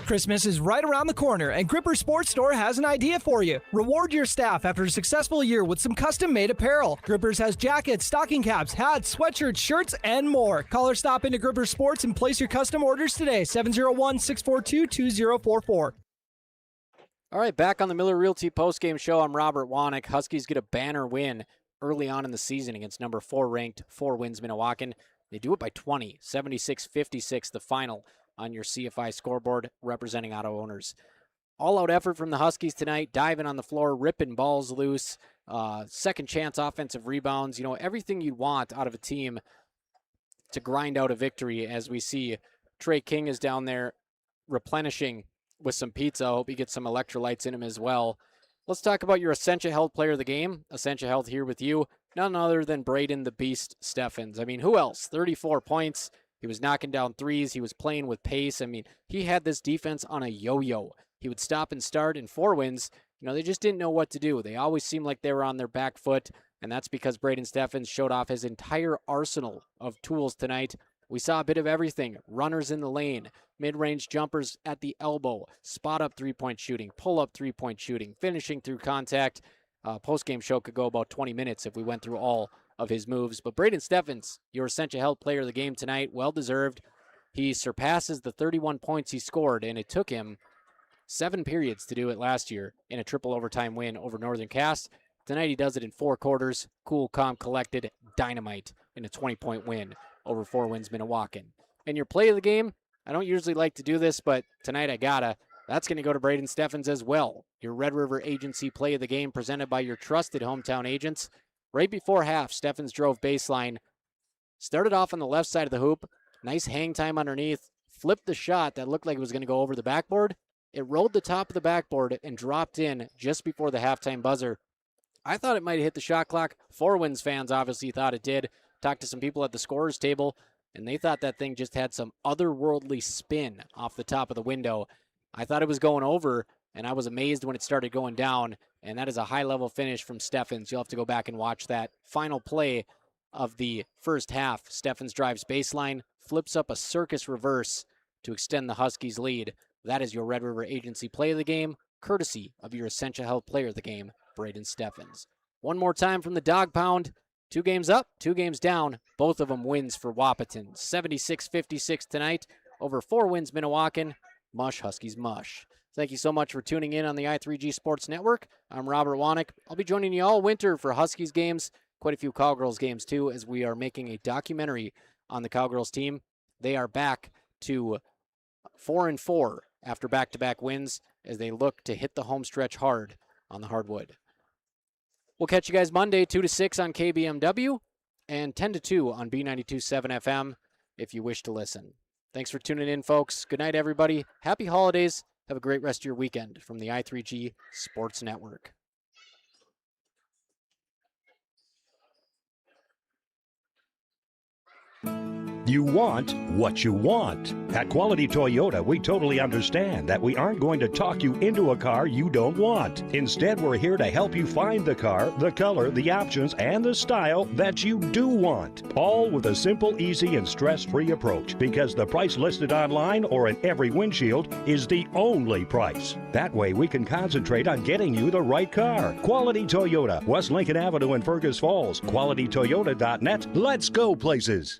Christmas is right around the corner, and Gripper Sports Store has an idea for you. Reward your staff after a successful year with some custom-made apparel. Grippers has jackets, stocking caps, hats, sweatshirts, shirts, and more. Call or stop into Gripper Sports and place your custom orders today, 701-642-2044. All right, back on the Miller Realty postgame show. I'm Robert Wanick. Huskies get a banner win early on in the season against number 4 ranked Winds-Minnewaukan. They do it by 20, 76-56 the final. on your CFI scoreboard representing auto owners. All-out effort from the Huskies tonight, diving on the floor, ripping balls loose, second chance offensive rebounds, everything you want out of a team to grind out a victory. As we see Trey King is down there replenishing with some pizza. I hope he gets some electrolytes in him as well. Let's talk about your Essentia Health player of the game. Essentia Health here with you. None other than Braden the Beast Steffens. I mean, who else? 34 points. He was knocking down threes. He was playing with pace. I mean, he had this defense on a yo-yo. He would stop and start, in 4 wins, they just didn't know what to do. They always seemed like they were on their back foot, and that's because Braden Steffens showed off his entire arsenal of tools tonight. We saw a bit of everything. Runners in the lane, mid-range jumpers at the elbow, spot-up three-point shooting, pull-up three-point shooting, finishing through contact. Post-game show could go about 20 minutes if we went through all of his moves. But Braden Steffens, your Essentia Health player of the game tonight, well-deserved. He surpasses the 31 points he scored, and it took him 7 periods to do it last year in a triple overtime win over Northern Cass. Tonight he does it in 4 quarters. Cool, calm, collected, dynamite in a 20-point win over 4 Winds-Minnewaukan. And your play of the game, I don't usually like to do this, but tonight I gotta. That's going to go to Braden Steffens as well. Your Red River Agency play of the game presented by your trusted hometown agents. Right before half, Steffens drove baseline, started off on the left side of the hoop, nice hang time underneath, flipped the shot that looked like it was going to go over the backboard. It rolled the top of the backboard and dropped in just before the halftime buzzer. I thought it might have hit the shot clock. 4 Winds fans obviously thought it did. Talked to some people at the scorer's table, and they thought that thing just had some otherworldly spin off the top of the window. I thought it was going over, and I was amazed when it started going down, and that is a high-level finish from Steffens. You'll have to go back and watch that final play of the first half. Steffens drives baseline, flips up a circus reverse to extend the Huskies' lead. That is your Red River Agency play of the game, courtesy of your Essentia Health player of the game, Braden Steffens. One more time from the Dog Pound. 2 games up, 2 games down. Both of them wins for Wahpeton. 76-56 tonight over 4 Winds-Minnewaukan. Mush, Huskies, mush. Thank you so much for tuning in on the I3G Sports Network. I'm Robert Wanek. I'll be joining you all winter for Huskies games, quite a few Cowgirls games too, as we are making a documentary on the Cowgirls team. They are back to 4-4 after back-to-back wins as they look to hit the home stretch hard on the hardwood. We'll catch you guys Monday, 2 to 6 on KBMW and 10 to 2 on B92.7 FM if you wish to listen. Thanks for tuning in, folks. Good night, everybody. Happy holidays. Have a great rest of your weekend from the I3G Sports Network. You want what you want. At Quality Toyota, we totally understand that we aren't going to talk you into a car you don't want. Instead, we're here to help you find the car, the color, the options, and the style that you do want. All with a simple, easy, and stress-free approach, because the price listed online or in every windshield is the only price. That way, we can concentrate on getting you the right car. Quality Toyota, West Lincoln Avenue in Fergus Falls. QualityToyota.net. Let's go places.